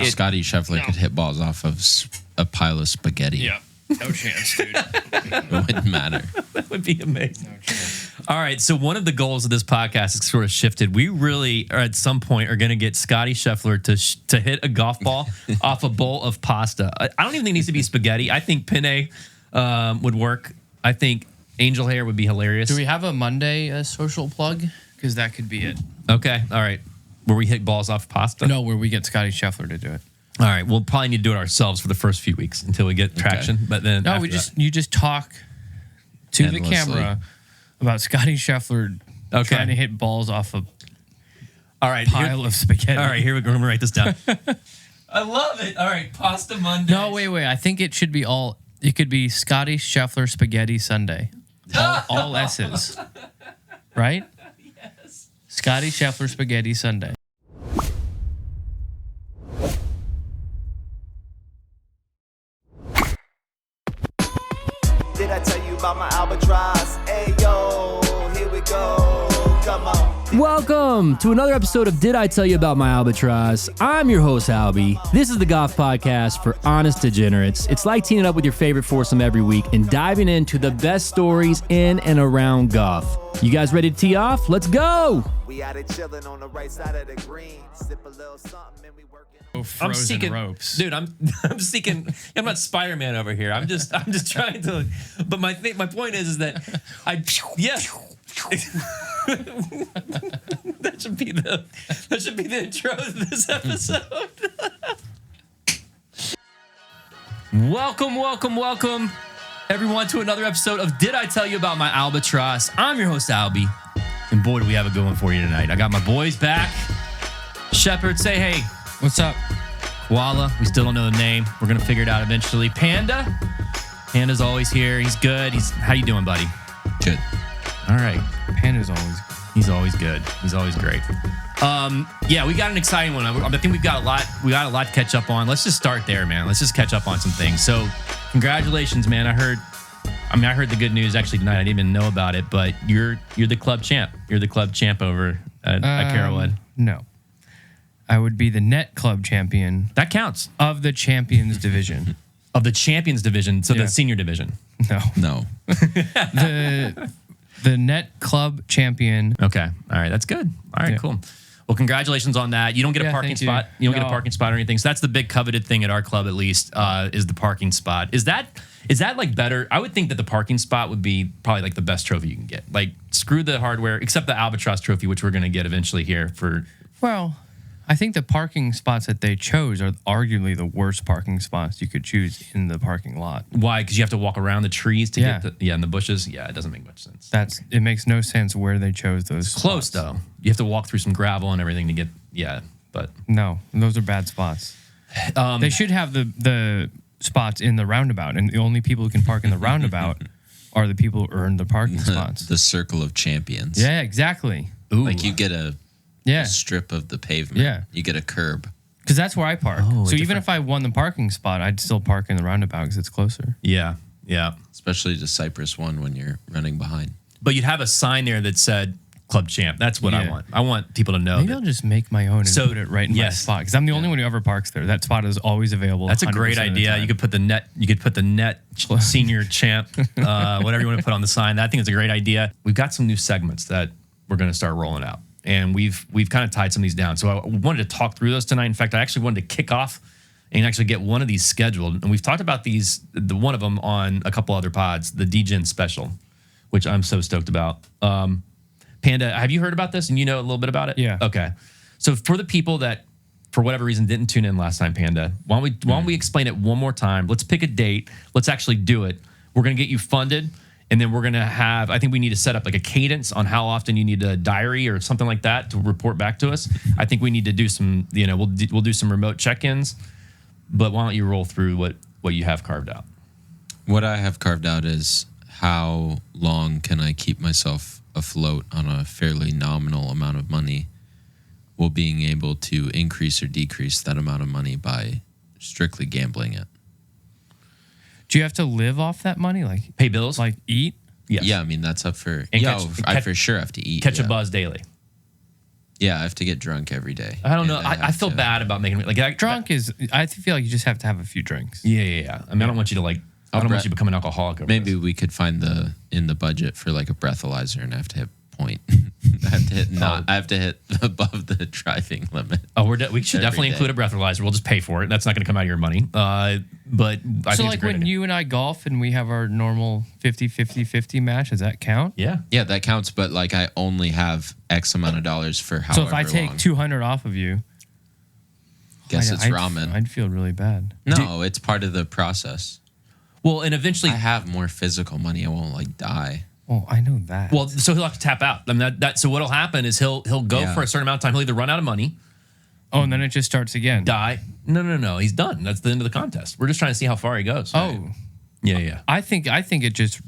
Scottie Scheffler could hit balls off of a pile of spaghetti. Yeah. No chance, dude. It wouldn't matter. That would be amazing. No chance. All right, so one of the goals of this podcast is sort of shifted. We really, or at some point, are going to get Scottie Scheffler to hit a golf ball off a bowl of pasta. I don't even think it needs to be spaghetti. I think penne would work. I think angel hair would be hilarious. Do we have a Monday social plug? Because that could be it. Okay, all right. Where we hit balls off pasta? No, where we get Scottie Scheffler to do it. All right, we'll probably need to do it ourselves for the first few weeks until we get traction. But then No, you just talk to Endlessly. the camera about Scottie Scheffler trying to hit balls off a pile of spaghetti. All right, here we go. We're going to write this down. I love it. All right, Pasta Monday. No, wait. I think it should be it could be Scottie Scheffler Spaghetti Sunday. All S's. Right? Yes. Scottie Scheffler Spaghetti Sunday. Did I tell you about my albatross? Hey, yo, here we go. Come on. Welcome to another episode of Did I Tell You About My Albatross? I'm your host, Albi. This is the golf podcast for honest degenerates. It's like teaming up with your favorite foursome every week and diving into the best stories in and around golf. You guys ready to tee off? Let's go! We out here chilling on the right side of the green. Sip a little something and we working. I'm seeking ropes. dude. I'm seeking. I'm not Spider-Man over here. I'm just trying to. But my point is that that should be the intro to this episode. Welcome, everyone, to another episode of Did I Tell You About My Albatross? I'm your host, Albi, and boy, do we have it going for you tonight. I got my boys back. Sheppard, say hey. What's up? Koala, we still don't know the name. We're gonna figure it out eventually. Panda's always here. He's good. How you doing, buddy? Good. All right. Panda's always good. He's always good. He's always great. Yeah, we got an exciting one. I think we've got a lot. We got a lot to catch up on. Let's just start there, man. Let's just catch up on some things. So, congratulations, man. I heard the good news actually tonight. I didn't even know about it, but you're the club champ. You're the club champ over at Carrollwood. No. I would be the net club champion That counts. of the champions division. Of the champions division, so Yeah. the senior division. No. No. The net club champion. Okay. All right. That's good. All right. Yeah. Cool. Well, congratulations on that. You don't get a parking thank you. spot. You don't get a No. parking spot or anything. So that's the big coveted thing at our club, at least, is the parking spot. Is that like better? I would think that the parking spot would be probably like the best trophy you can get. Like screw the hardware, except the Albatross trophy, which we're going to get eventually here for. Well, I think the parking spots that they chose are arguably the worst parking spots you could choose in the parking lot. Why? Because you have to walk around the trees to Yeah. get in the bushes. Yeah, it doesn't make much sense. It makes no sense where they chose those. Close spots. though. You have to walk through some gravel and everything to get. Yeah, but No, those are bad spots. They should have the spots in the roundabout, and the only people who can park in the roundabout are the people who earned the parking spots. The circle of champions. Yeah, exactly. ooh, Like you get a Yeah, strip of the pavement. Yeah. You get a curb. because that's where I park. Oh, So even if I won the parking spot, I'd still park in the roundabout because it's closer. yeah. Especially to Cypress 1 when you're running behind. But you'd have a sign there that said club champ. That's what I Yeah. want. I want people to know Maybe that. I'll just make my own and So, put it right in my yes. spot because I'm the only one who ever parks there. That spot is always available. That's a great 100% of the idea. time. You could put the net senior champ, whatever you want to put on the sign. I think it's a great idea. We've got some new segments that we're going to start rolling out, and we've kind of tied some of these down. So I wanted to talk through those tonight. In fact, I actually wanted to kick off and actually get one of these scheduled. And we've talked about the one of them on a couple other pods, the DGen special, which I'm so stoked about. Panda, have you heard about this? And you know a little bit about it? Yeah. Okay. So for the people that, for whatever reason, didn't tune in last time, Panda, why don't we explain it one more time? Let's pick a date. Let's actually do it. We're going to get you funded. And then we're going to have, I think we need to set up like a cadence on how often you need a diary or something like that to report back to us. I think we need to do some, we'll do some remote check-ins. But why don't you roll through what you have carved out? What I have carved out is how long can I keep myself afloat on a fairly nominal amount of money while being able to increase or decrease that amount of money by strictly gambling it. Do you have to live off that money? Like Pay bills? like eat? Yes. Yeah, I mean, that's up for... And yeah, I catch- for sure have to eat. Catch yeah. a buzz daily. Yeah, I have to get drunk every day. I don't know. And I feel bad about making like Drunk is. I feel like you just have to have a few drinks. Yeah. I mean, I don't want you to like. I don't want you to become an alcoholic. Maybe we could find in the budget for like a breathalyzer, and I have to hit point. I have to hit above the driving limit. Oh, we should definitely include a breathalyzer. We'll just pay for it. That's not going to come out of your money. But I think like it's a great when idea. you and I golf and we have our normal 50-50-50 match, does that count? Yeah, that counts. But like, I only have X amount of dollars for however So if I take long. 200 off of you, Guess it's ramen. I'd feel really bad. No, it's part of the process. Well, and eventually, I have more physical money. I won't like die. Oh, I know that. well, so he'll have to tap out. I mean, so what'll happen is he'll go Yeah. for a certain amount of time. He'll either run out of money, and then it just starts again. die. No. He's done. That's the end of the contest. We're just trying to see how far he goes. Oh, yeah. I think it just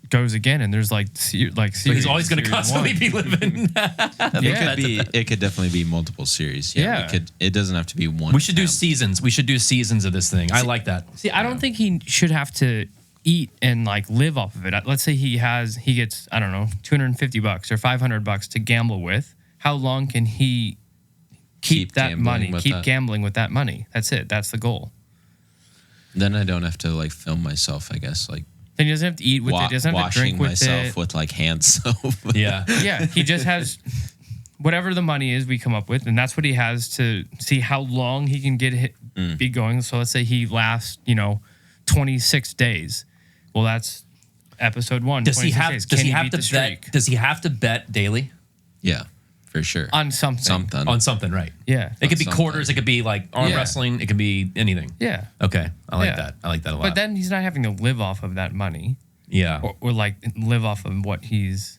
goes again, and there's like So he's always going to constantly be living. It could definitely be multiple series. Yeah. It doesn't have to be one. We should do attempt. seasons. We should do seasons of this thing. I like that. See, I don't think he should have to eat and like live off of it. Let's say he gets, I don't know, $250 or $500 to gamble with. How long can he keep that money? Keep gambling with that money. That's it. That's the goal. Then I don't have to like film myself, I guess. Like Then he doesn't have to eat with it. He doesn't have to washing drink with myself it. with like hand soap. Yeah. Yeah, he just has whatever the money is we come up with, and that's what he has to see how long he can be going. So let's say he lasts, 26 days. Well, that's episode 1. Does he have? Days. Does Can he have beat to the streak? bet? Does he have to bet daily Yeah, for sure. On something? on something? Right. Yeah. It could be something. quarters. It could be like arm Yeah. wrestling. It could be anything. Yeah. Okay, I like Yeah. that. I like that a lot. But then he's not having to live off of that money, yeah, or like live off of what he's.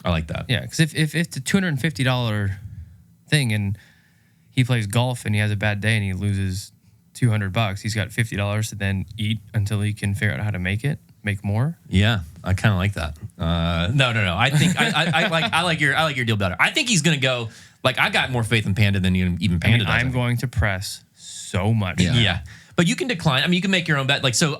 I like that. Yeah, because if it's a $250 thing and he plays golf and he has a bad day and he loses $200, he's got $50 to then eat until he can figure out how to make more. Yeah, I kind of like that. No. I think I like your deal better. I think he's gonna go. Like I got more faith in Panda than even Panda does. I'm going to press so much. Yeah. But you can decline. I mean, you can make your own bet. Like, so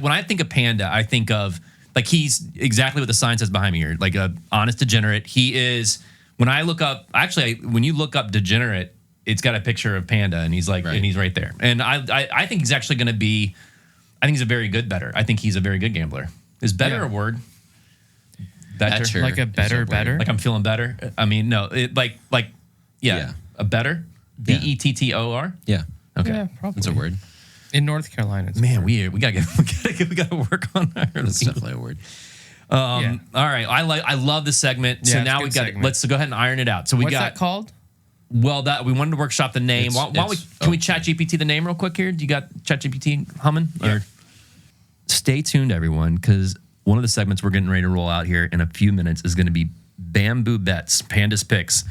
when I think of Panda, I think of like he's exactly what the sign says behind me here, like a honest degenerate. He is. When I look up, actually, when you look up degenerate, it's got a picture of Panda, and he's like, and he's right there. And I think he's actually going to be. I think he's a very good bettor. I think he's a very good gambler. Is better a word? Better, like a better. like I'm feeling better. I mean, no, yeah. A better. BETTOR. Yeah. Okay. Yeah, probably. That's a word. In North Carolina, it's Man, we gotta work on our. That's definitely a word. yeah. All right, I love this segment. Yeah, So it's now a we good got segment. let's go ahead and iron it out. So we What's got that called? well that we wanted to workshop the name. Why don't we can we chat GPT the name real quick here? Do you got chat GPT humming? Yeah. Or stay tuned, everyone, because one of the segments we're getting ready to roll out here in a few minutes is going to be Bamboo Bets, Panda's Picks.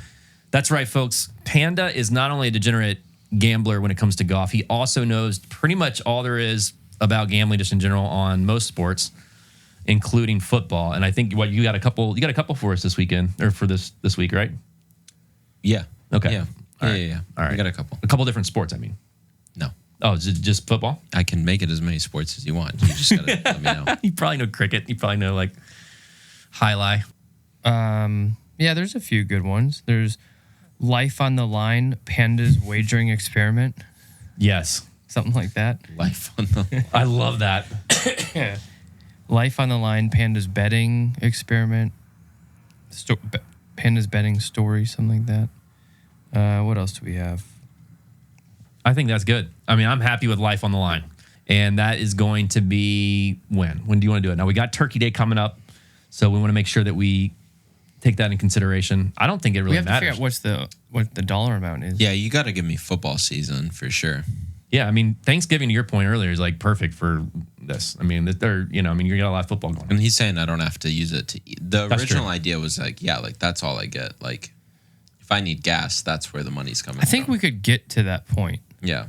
That's right, folks. Panda is not only a degenerate gambler when it comes to golf, he also knows pretty much all there is about gambling just in general on most sports, including football. And I think you got a couple for us this weekend or for this week, right? Yeah. Okay. Yeah. All right. Yeah. All right. We got a couple. A couple different sports, I mean. No. Oh, is it just football? I can make it as many sports as you want. You just gotta let me know. You probably know cricket. You probably know like highlight. Yeah, there's a few good ones. There's Life on the Line, Panda's Wagering Experiment, Yes. something like that. Life on the I love that. Yeah. Life on the Line, Panda's Betting Experiment, Panda's Betting Story, something like that. What else do we have? I think that's good. I mean, I'm happy with Life on the Line. And that is going to be when? When do you want to do it? Now, we got Turkey Day coming up, so we want to make sure that we take that in consideration. I don't think it really We have matters. to figure out what the dollar amount is. Yeah, you gotta give me football season for sure. Yeah, I mean, Thanksgiving, to your point earlier, is like perfect for this. I mean, you're going to get a lot of football going. And he's saying I don't have to use it to eat. The That's original true. idea was like, yeah, like that's all I get. Like if I need gas, that's where the money's coming I think from. we could get to that point, Yeah.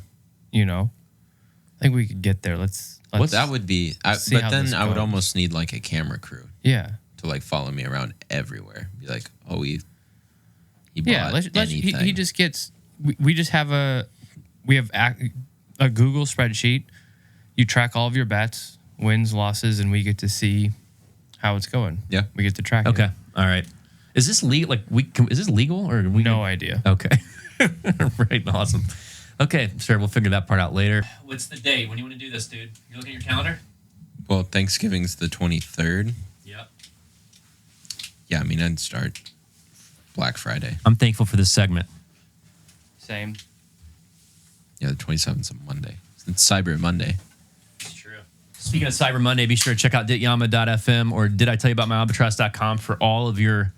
I think we could get there. Let's That would be see but how then this I would goes. almost need like a camera crew Yeah. to like follow me around everywhere. Be like, oh, he bought Yeah, he anything. just gets. We just have a Google spreadsheet. You track all of your bets, wins, losses, and we get to see how it's going. Yeah. we get to track. Okay. it. All right. Is this legal? Is this legal or No idea. Okay. Right. Awesome. Okay. Sure. We'll figure that part out later. What's the date? When do you want to do this, dude? You looking at your calendar? Well, Thanksgiving's the 23rd. Yep. Yeah, I mean, I'd start Black Friday. I'm thankful for this segment. Same. Yeah, the 27th's a Monday. It's Cyber Monday. It's true. Speaking of Cyber Monday, be sure to check out dityama.fm or diditellyaboutamyalbatross.com for all of your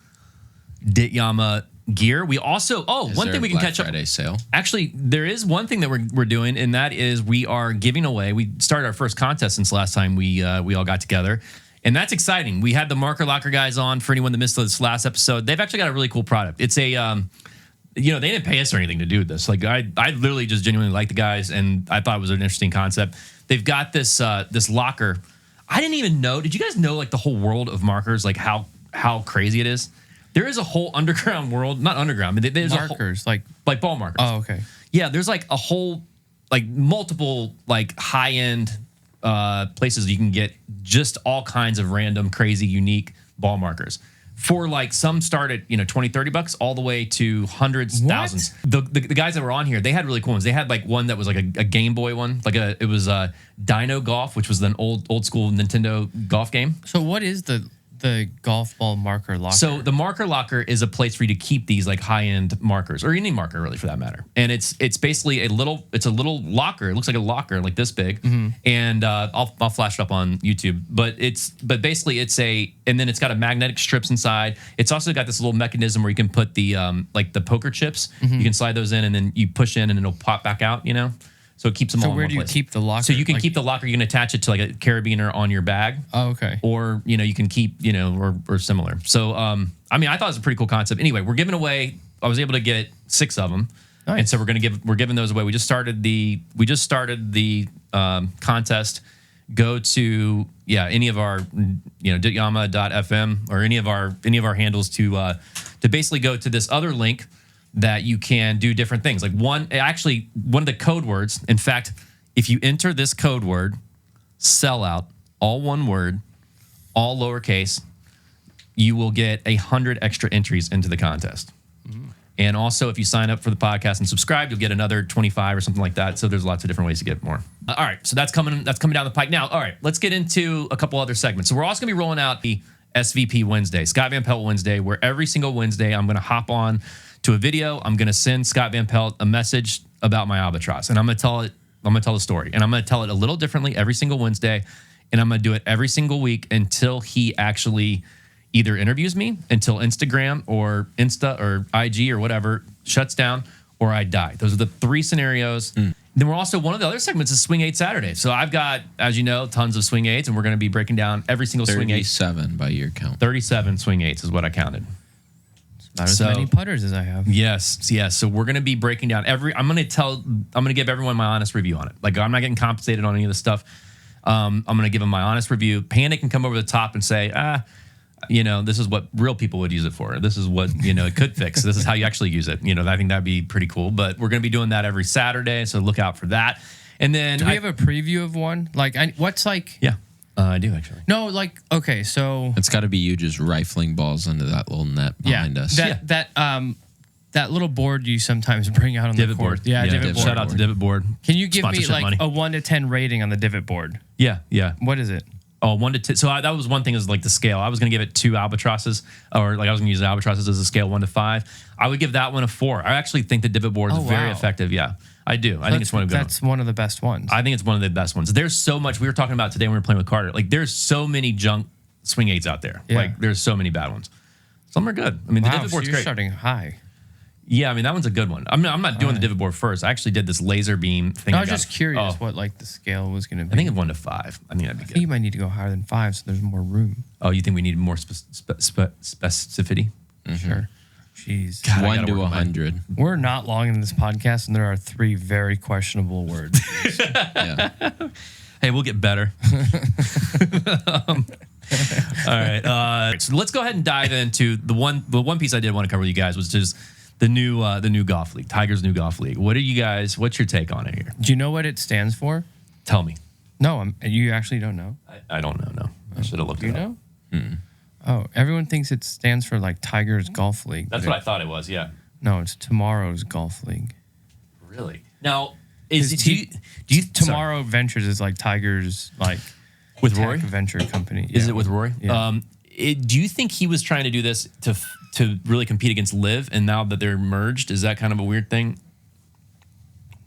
Dityama gear. We also, one thing we can catch up. Friday sale. Actually, there is one thing that we're doing, and that is we are giving away. We started our first contest since last time we all got together, and that's exciting. We had the Marker Locker guys on. For anyone that missed this last episode, they've actually got a really cool product. It's a they didn't pay us or anything to do this. Like I literally just genuinely like the guys, and I thought it was an interesting concept. They've got this this locker. I didn't even know. Did you guys know like the whole world of markers, like how crazy it is? There is a whole underground world, not underground, but there's Markers, like ball markers. Oh, okay. Yeah, there's like a whole, like multiple, like high end places you can get just all kinds of random, crazy, unique ball markers. For like some start at $20-$30 all the way to hundreds, thousands. The guys that were on here, they had really cool ones. They had like one that was like a Game Boy one, it was Dino Golf, which was an old school Nintendo golf game. So what is the golf ball marker locker? So the Marker Locker is a place for you to keep these like high-end markers, or any marker really for that matter. And it's basically a little locker. It looks like a locker like this big. Mm-hmm. And I'll flash it up on YouTube. But basically and then it's got a magnetic strips inside. It's also got this little mechanism where you can put the like the poker chips. Mm-hmm. You can slide those in and then you push in and it'll pop back out, So it keeps them all in one place. So where do you keep the locker? So you can keep the locker. You can attach it to like a carabiner on your bag. Oh, okay. Or, you can keep, or similar. So, I thought it was a pretty cool concept. Anyway, we're giving away, I was able to get 6 of them. Nice. And so we're giving those away. We just started the contest. Go to, any of our, dityama.fm or any of our handles to basically go to this other link that you can do different things. Like one of the code words, in fact, if you enter this code word, sellout, all one word, all lowercase, you will get 100 extra entries into the contest. Mm-hmm. And also, if you sign up for the podcast and subscribe, you'll get another 25 or something like that. So there's lots of different ways to get more. All right, so that's coming down the pike. Now, all right, let's get into a couple other segments. So we're also going to be rolling out the SVP Wednesday, Scott Van Pelt Wednesday, where every single Wednesday I'm going to hop on to a video. I'm going to send Scott Van Pelt a message about my albatross, and I'm going to tell the story, and I'm going to tell it a little differently every single Wednesday, and I'm going to do it every single week until he actually either interviews me, until Instagram or Insta or IG or whatever shuts down, or I die. Those are the 3 scenarios. Then we're also, one of the other segments is Swing 8 Saturday. So I've got, as you know, tons of Swing 8s, and we're going to be breaking down every single Swing 8. 37 by your count. 37 Swing 8s is what I counted. Not as many putters as I have. Yes. So we're going to be breaking down I'm going to give everyone my honest review on it. Like, I'm not getting compensated on any of this stuff. I'm going to give them my honest review. Panda can come over the top and say, this is what real people would use it for. This is what, it could fix. This is how you actually use it. I think that'd be pretty cool. But we're going to be doing that every Saturday. So look out for that. And then do we have a preview of one? Like, what's like? Yeah. I do actually. No, like, okay, so it's got to be you just rifling balls into that little net behind us. That little board you sometimes bring out on divot the court. board. Yeah, divot board. Shout out to divot board. Can you give me Sponsorship like money. a 1 to 10 rating on the divot board? Yeah. What is it? Oh, 1 to 10. So that was one thing, is like the scale. I was going to give it 2 albatrosses, or like I was going to use albatrosses as a scale 1 to 5. I would give that one a 4. I actually think the divot board is very effective. Yeah, I do. I think it's one of the good ones. That's one of the best ones. I think it's one of the best ones. There's so much. We were talking about today when we were playing with Carter. Like, there's so many junk Swing 8s out there. Yeah. Like, there's so many bad ones. Some are good. I mean, the divot board's you're great. Starting high. Yeah, I mean, that one's a good one. I'm not doing the divot board first. I actually did this laser beam thing. I was just curious what like the scale was going to be. I think it's 1 to 5. I think that'd be good. I think you might need to go higher than 5 so there's more room. Oh, you think we need more specificity? Mm-hmm. Sure. Jeez. God, 1 to 100. We're not long in this podcast, and there are 3 very questionable words. Yeah. Hey, we'll get better. All right. So let's go ahead and dive into the one piece I did want to cover with you guys was just the new golf league, Tiger's new golf league. What's your take on it here? Do you know what it stands for? Tell me. No, you actually don't know. I don't know. No, I should have looked it up. You know? Oh, everyone thinks it stands for like Tigers Golf League. That's what I thought it was. Yeah. No, it's Tomorrow's Golf League. Really? Now, Do you Tomorrow Ventures is like Tigers like with tech Rory venture company? Is Yeah, it with Rory? Yeah. Do you think he was trying to do this to really compete against Liv, and now that they're merged, is that kind of a weird thing?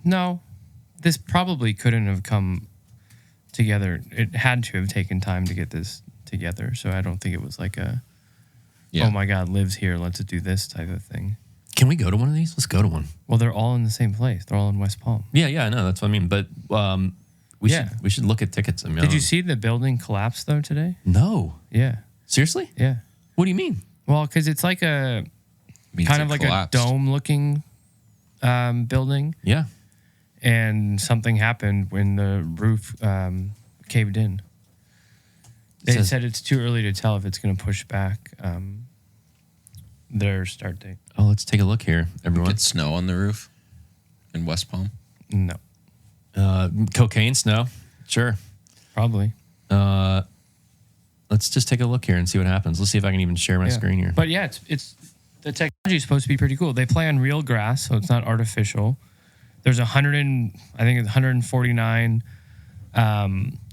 No, this probably couldn't have come together. It had to have taken time to get this together. So I don't think it was like a, oh my God, Liv's here, let's do this type of thing. Can we go to one of these? Let's go to one. Well, they're all in the same place. They're all in West Palm. Yeah, I know. That's what I mean. But we should look at tickets. I mean, Did you see the building collapse though today? No. Yeah. Seriously? Yeah. What do you mean? Well, because it's like a kind of like collapsed. a dome-looking building. Yeah. And something happened when the roof caved in. They said it's too early to tell if it's going to push back their start date. Oh, let's take a look here, everyone. Get snow on the roof in West Palm. No. Cocaine, snow. Sure. Probably. Let's just take a look here and see what happens. Let's see if I can even share my screen here. But yeah, it's the technology is supposed to be pretty cool. They play on real grass, so it's not artificial. There's 149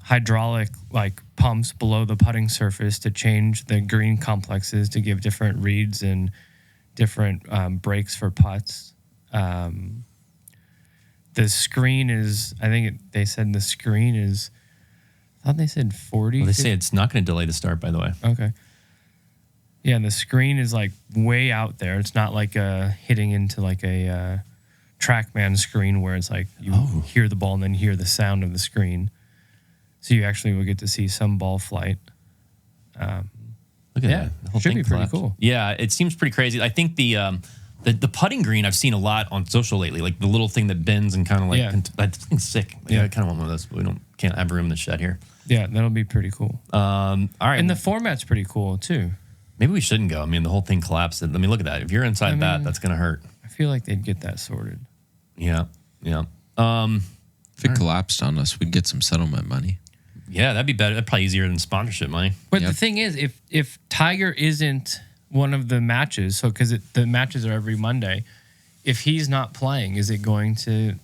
hydraulic like pumps below the putting surface to change the green complexes to give different reads and different breaks for putts. The screen is, they said the screen is, I thought they said 40. Well, they say it's not going to delay the start, by the way. Okay. Yeah, and the screen is like way out there. It's not like hitting into like a TrackMan screen where it's like you hear the ball and then hear the sound of the screen. So you actually will get to see some ball flight. Look at that. The whole should thing be pretty collapsed. cool. Yeah, it seems pretty crazy. I think the putting green I've seen a lot on social lately, like the little thing that bends and kind of like that thing's sick. Yeah, I kind of want one of those, but can't have room in the shed here. Yeah, that'll be pretty cool. All right, And the format's pretty cool too. maybe we shouldn't go. I mean, the whole thing collapsed. I mean, look at that. If you're inside that, that's gonna hurt. I feel like they'd get that sorted. Yeah. If it collapsed on us, we'd get some settlement money. Yeah, that'd be better. That'd probably easier than sponsorship money. But the thing is, if Tiger isn't one of the matches, so because the matches are every Monday, if he's not playing, is it going to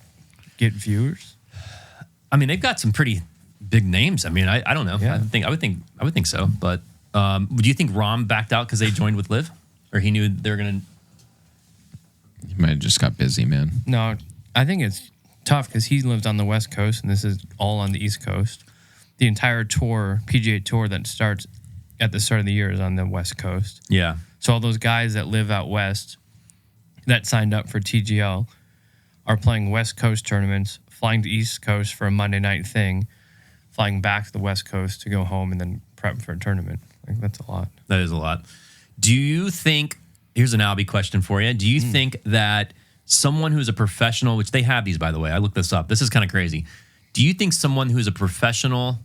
get viewers? I mean, they've got some pretty big names. I mean, I don't know. Yeah. I would think so. But do you think Rahm backed out because they joined with Liv, or he knew they were gonna? He might have just got busy, man. No, I think it's tough because he lived on the West Coast and this is all on the East Coast. The entire tour, PGA Tour that starts at the start of the year is on the West Coast. Yeah. So all those guys that live out west that signed up for TGL are playing West Coast tournaments, flying to East Coast for a Monday night thing, flying back to the West Coast to go home and then prep for a tournament. Like, that's a lot. That is a lot. Do you think, here's an Albi question for you. Do you think that someone who's a professional, which they have these, by the way, I looked this up. This is kind of crazy. Do you think someone who's a professional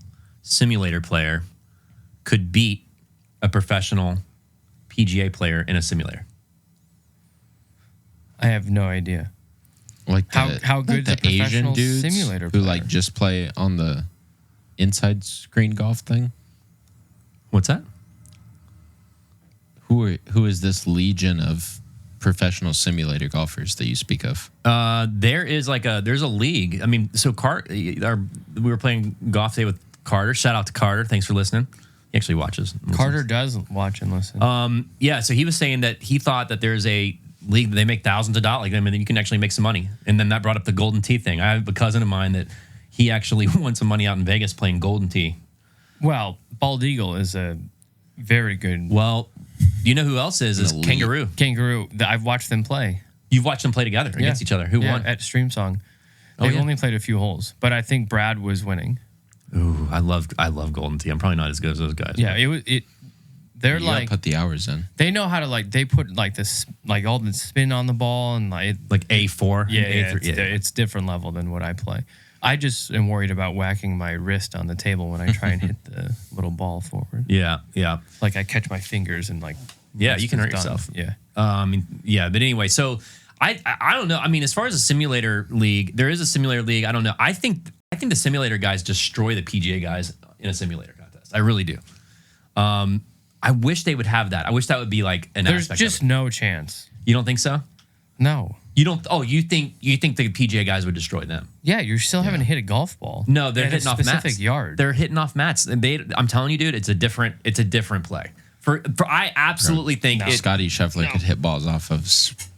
simulator player could beat a professional PGA player in a simulator? I have no idea. Like How good the the professional Asian dudes simulator who player? like just play on the inside screen golf thing? What's that? Who is this legion of professional simulator golfers that you speak of? There's a league. I mean, so we were playing golf today with Carter. Shout out to Carter. Thanks for listening. He actually watches. Carter does watch and listen. Yeah, so he was saying that he thought that there's a league that they make thousands of dollars. I mean, you can actually make some money. And then that brought up the Golden Tee thing. I have a cousin of mine that he actually won some money out in Vegas playing Golden Tee. Well, Bald Eagle is a very good. Well, you know who else is Kangaroo. Kangaroo. I've watched them play. You've watched them play together against each other. Who won? At Streamsong. They've only played a few holes, but I think Brad was winning. Ooh, I love Golden Tee. I'm probably not as good as those guys. Yeah, they're You like gotta put the hours in. they know how to they put this all the spin on the ball and like A4. It's different level than what I play. I just am worried about whacking my wrist on the table when I try and hit the little ball forward. Yeah. Like I catch my fingers and you can hurt done. yourself. Yeah. But anyway, so I don't know. I mean, as far as a simulator league, there is a simulator league. I don't know. I think the simulator guys destroy the PGA guys in a simulator contest. I really do. I wish they would have that. I wish that would be like an There's aspect just of it. no chance. You don't think so? No. You don't. Oh, you think the PGA guys would destroy them? Yeah, you're still having to hit a golf ball. No, they're at hitting a off specific mats. yard. They're hitting off mats, and I'm telling you, dude, it's a different play. I absolutely think Scottie Scheffler could hit balls off of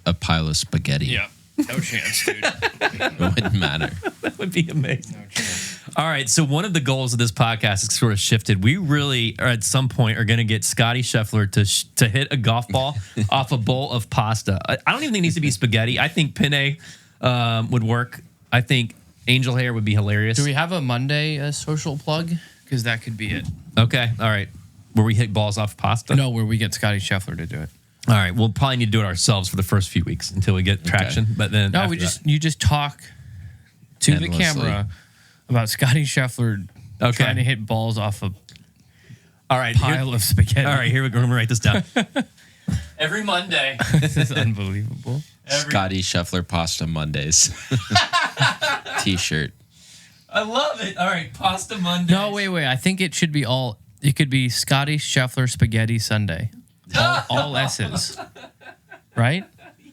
a pile of spaghetti. Yeah, no chance, dude. It wouldn't matter. That would be amazing. No chance. All right, so one of the goals of this podcast has sort of shifted. We really, are at some point, are going to get Scottie Scheffler to hit a golf ball off a bowl of pasta. I don't even think it needs to be spaghetti. I think penne would work. I think angel hair would be hilarious. Do we have a Monday social plug? Because that could be it. Okay, all right. Where we hit balls off pasta? No, where we get Scottie Scheffler to do it. All right, we'll probably need to do it ourselves for the first few weeks until we get traction. But then No, you just talk to Endlessly. the camera about Scottie Scheffler trying to hit balls off a pile of spaghetti. All right, here we go. I'm gonna write this down. Every Monday. This is unbelievable. Scottie Scheffler Pasta Mondays. T-shirt. I love it. All right, pasta Mondays. No, wait. I think it should be all. It could be Scottie Scheffler Spaghetti Sunday. All S's. Right?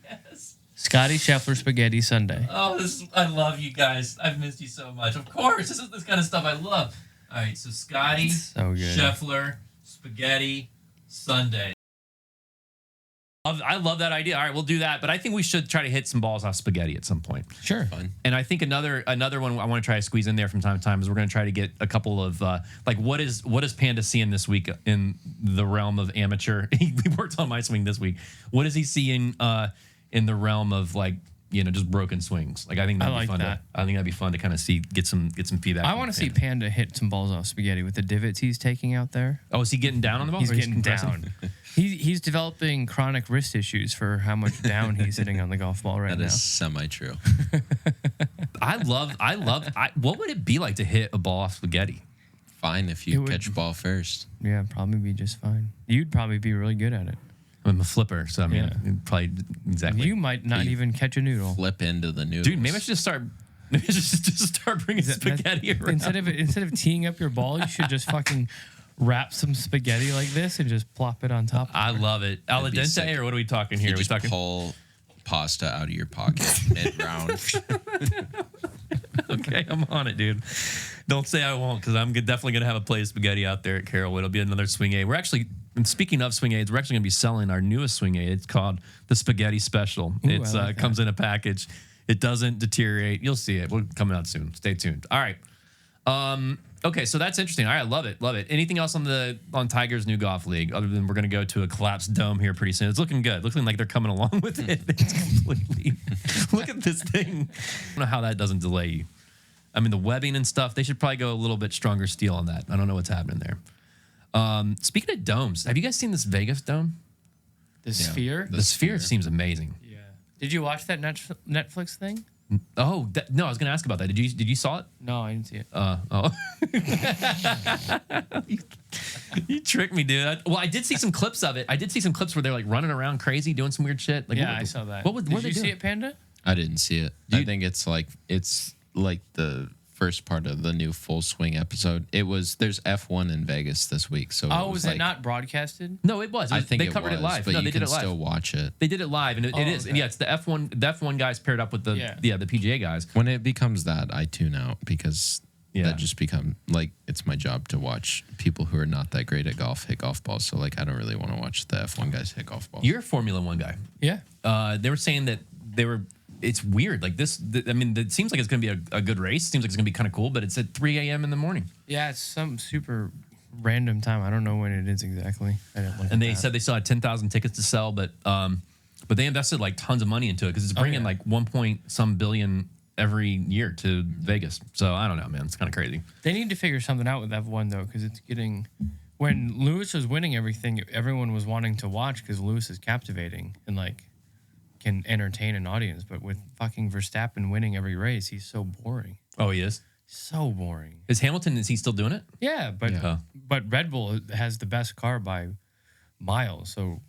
Yes. Scottie Scheffler Spaghetti Sunday. Oh, I love you guys. I've missed you so much. Of course, this is this kind of stuff I love. All right, so Scottie So good. Scheffler Spaghetti Sunday. I love that idea. All right, we'll do that. But I think we should try to hit some balls off spaghetti at some point. Sure. Fun. And I think another one I want to try to squeeze in there from time to time is we're going to try to get a couple of what is Panda seeing this week in the realm of amateur? We worked on my swing this week. What is he seeing in the realm of just broken swings? Like I think that'd be fun. I think that'd be fun to kind of get some feedback. I want to see Panda hit some balls off spaghetti with the divots he's taking out there. Oh, is he getting down on the ball? He's Or getting compressing? down. He's developing chronic wrist issues for how much down he's hitting on the golf ball right That now. is semi-true. What would it be like to hit a ball off spaghetti? Fine if It you would- catch ball first. Yeah, probably be just fine. You'd probably be really good at it. I'm a flipper, so I mean, Yeah. probably exactly. You might not You even catch a noodle. Flip into the noodles. Dude, maybe I should just start. Maybe I should just start bringing spaghetti around. Instead of teeing up your ball, you should just fucking wrap some spaghetti like this and just plop it on top. I love it. Al That'd be dente, sick. or what are we talking here? You Are we just talking? pull pasta out of your pocket mid-round. Okay, I'm on it, dude. Don't say I won't, because I'm definitely gonna have a plate of spaghetti out there at Carroll. It'll be another swing aid. We're actually, and speaking of swing aids, we're actually gonna be selling our newest swing aid. It's called the Spaghetti Special. Ooh, It's I like that. comes in a package. It doesn't deteriorate. You'll see it. We're coming out soon. Stay tuned. All right. Okay, so that's interesting. All right, love it. Anything else on Tiger's new golf league other than we're gonna go to a collapsed dome here pretty soon? It's looking good. Looking like they're coming along with it. It's completely. Look at this thing. I don't know how that doesn't delay you. I mean, the webbing and stuff. They should probably go a little bit stronger steel on that. I don't know what's happening there. Speaking of domes, have you guys seen this Vegas dome? The sphere? The sphere seems amazing. Yeah. Did you watch that Netflix thing? Oh no, I was gonna ask about that. Did you saw it? No, I didn't see it. Oh. You tricked me, dude. I did see some clips of it. I did see some clips where they're like running around crazy, doing some weird shit. Like, Yeah, I saw that. What Did were they you see doing? it, Panda? I didn't see it. I think it's like the first part of the new Full Swing episode. There's F1 in Vegas this week, so Oh, it was it not broadcasted? No, it was. I think they it covered was, it live. but No, you they can did it live. still watch it. They did it live, and it is. okay. And yeah, it's the F1 guys paired up with the the PGA guys. When it becomes that, I tune out because Yeah. that just become like it's my job to watch people who are not that great at golf hit golf balls. So like I don't really want to watch the F1 guys hit golf balls. You're a Formula One guy. Yeah. They were saying that it's weird. Like I mean, it seems like it's going to be a good race. Seems like it's going to be kind of cool, but it's at 3 a.m. in the morning. Yeah, it's some super random time. I don't know when it is exactly. I didn't look And at they that. said they still had 10,000 tickets to sell, but they invested like tons of money into it because it's bringing yeah. like 1 point some billion every year to Vegas. So I don't know, man. It's kind of crazy. They need to figure something out with F1 though, because it's getting. When Lewis was winning everything, everyone was wanting to watch because Lewis is captivating and like can entertain an audience. But with fucking Verstappen winning every race, he's so boring. Oh, he is? So boring. Is he still doing it? Yeah, but Yeah. but Red Bull has the best car by miles, so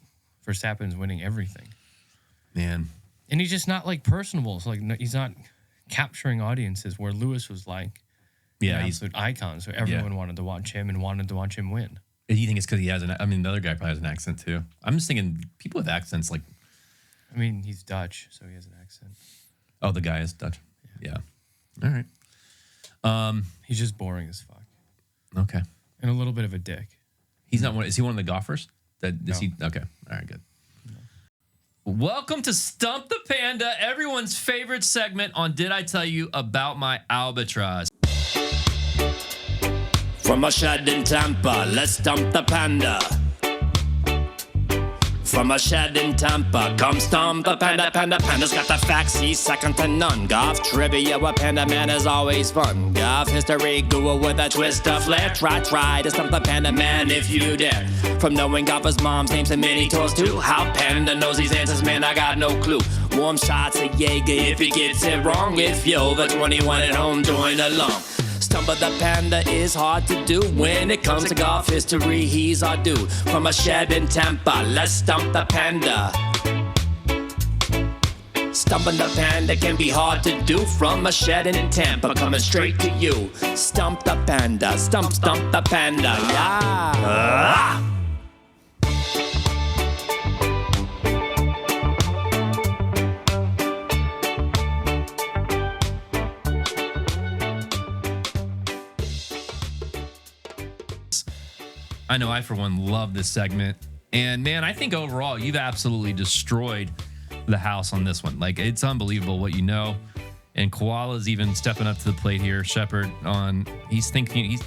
Verstappen's winning everything. Man. And he's just not like personable. So like he's not capturing audiences where Lewis was like Yeah, an he's absolute icon. So everyone wanted to watch him and wanted to watch him win. Do you think it's because he has the other guy probably has an accent too. I'm just thinking people with accents like. I mean, he's Dutch, so he has an accent. Oh, the guy is Dutch. Yeah. All right. He's just boring as fuck. Okay. And a little bit of a dick. He's not one. Is he one of the golfers? No. Okay. All right. Good. No. Welcome to Stump the Panda, everyone's favorite segment on Did I Tell You About My Albatross? From a shed in Tampa, let's stump the panda. From a shed in Tampa, come stump the panda. Panda's got the facts, he's second to none. Golf trivia with Panda Man is always fun. Golf history, Google with a twist of flair. Try to stump the Panda Man if you dare. From knowing golfers' moms' names and mini tours too. How Panda knows these answers, man, I got no clue. Warm shots of Jaeger if he gets it wrong. If you're over 21 at home, join along. Stump the Panda is hard to do. When it comes to golf history, he's our dude. From a shed in Tampa, let's stump the Panda. Stumping the Panda can be hard to do. From a shed in Tampa, coming straight to you. Stump the Panda, stump the Panda, yeah. I know I, for one, love this segment. And, man, I think overall you've absolutely destroyed the house on this one. Like, it's unbelievable what you know. And Koala's even stepping up to the plate here. Sheppard he thinks he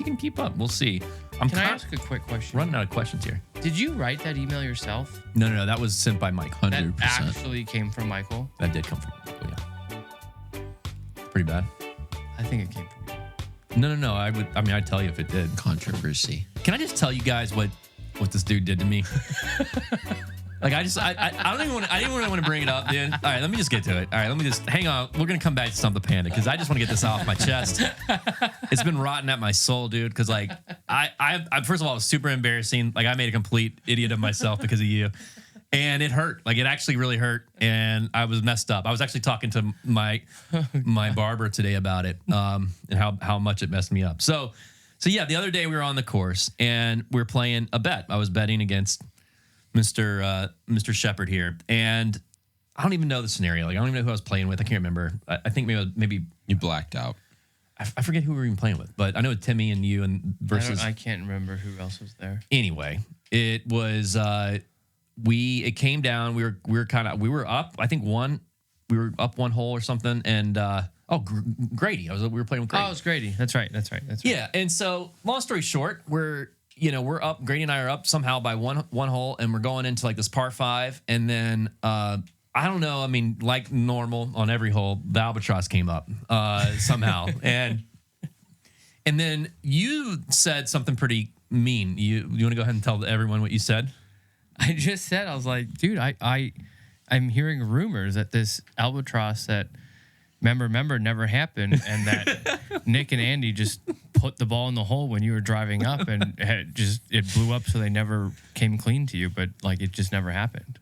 can keep up. We'll see. Can I ask a quick question? Running out of questions here. Did you write that email yourself? No. That was sent by Mike. 100%. That actually came from Michael? That did come from Michael, yeah. Pretty bad. I think it came from you. No. I'd tell you if it did. Controversy. Can I just tell you guys what this dude did to me? Like, I didn't even want to bring it up, dude. All right, let me just get to it. All right, let me just hang on. We're gonna come back to Stump the Panda because I just want to get this off my chest. It's been rotting at my soul, dude. Because like, I first of all, it was super embarrassing. Like, I made a complete idiot of myself because of you, and it hurt. Like, it actually really hurt, and I was messed up. I was actually talking to my barber today about it, and how much it messed me up. So yeah, the other day we were on the course and we were playing a bet. I was betting against Mr. Sheppard here, and I don't even know the scenario. Like, I don't even know who I was playing with. I can't remember. I think maybe You blacked out. I forget who we were even playing with, but I know Timmy and you and versus. I can't remember who else was there. Anyway, it was it came down. We were up. I think we were up one hole or something, and Grady. We were playing with Grady. Oh, it was Grady. That's right. Yeah, and so long story short, we're up. Grady and I are up somehow by one hole, and we're going into like this par 5, and then I don't know. I mean, like normal on every hole, the albatross came up somehow, and then you said something pretty mean. You want to go ahead and tell everyone what you said? I just said, I was like, dude, I'm hearing rumors that this albatross that remember never happened, and that Nick and Andy just put the ball in the hole when you were driving up, and it blew up, so they never came clean to you, but like it just never happened.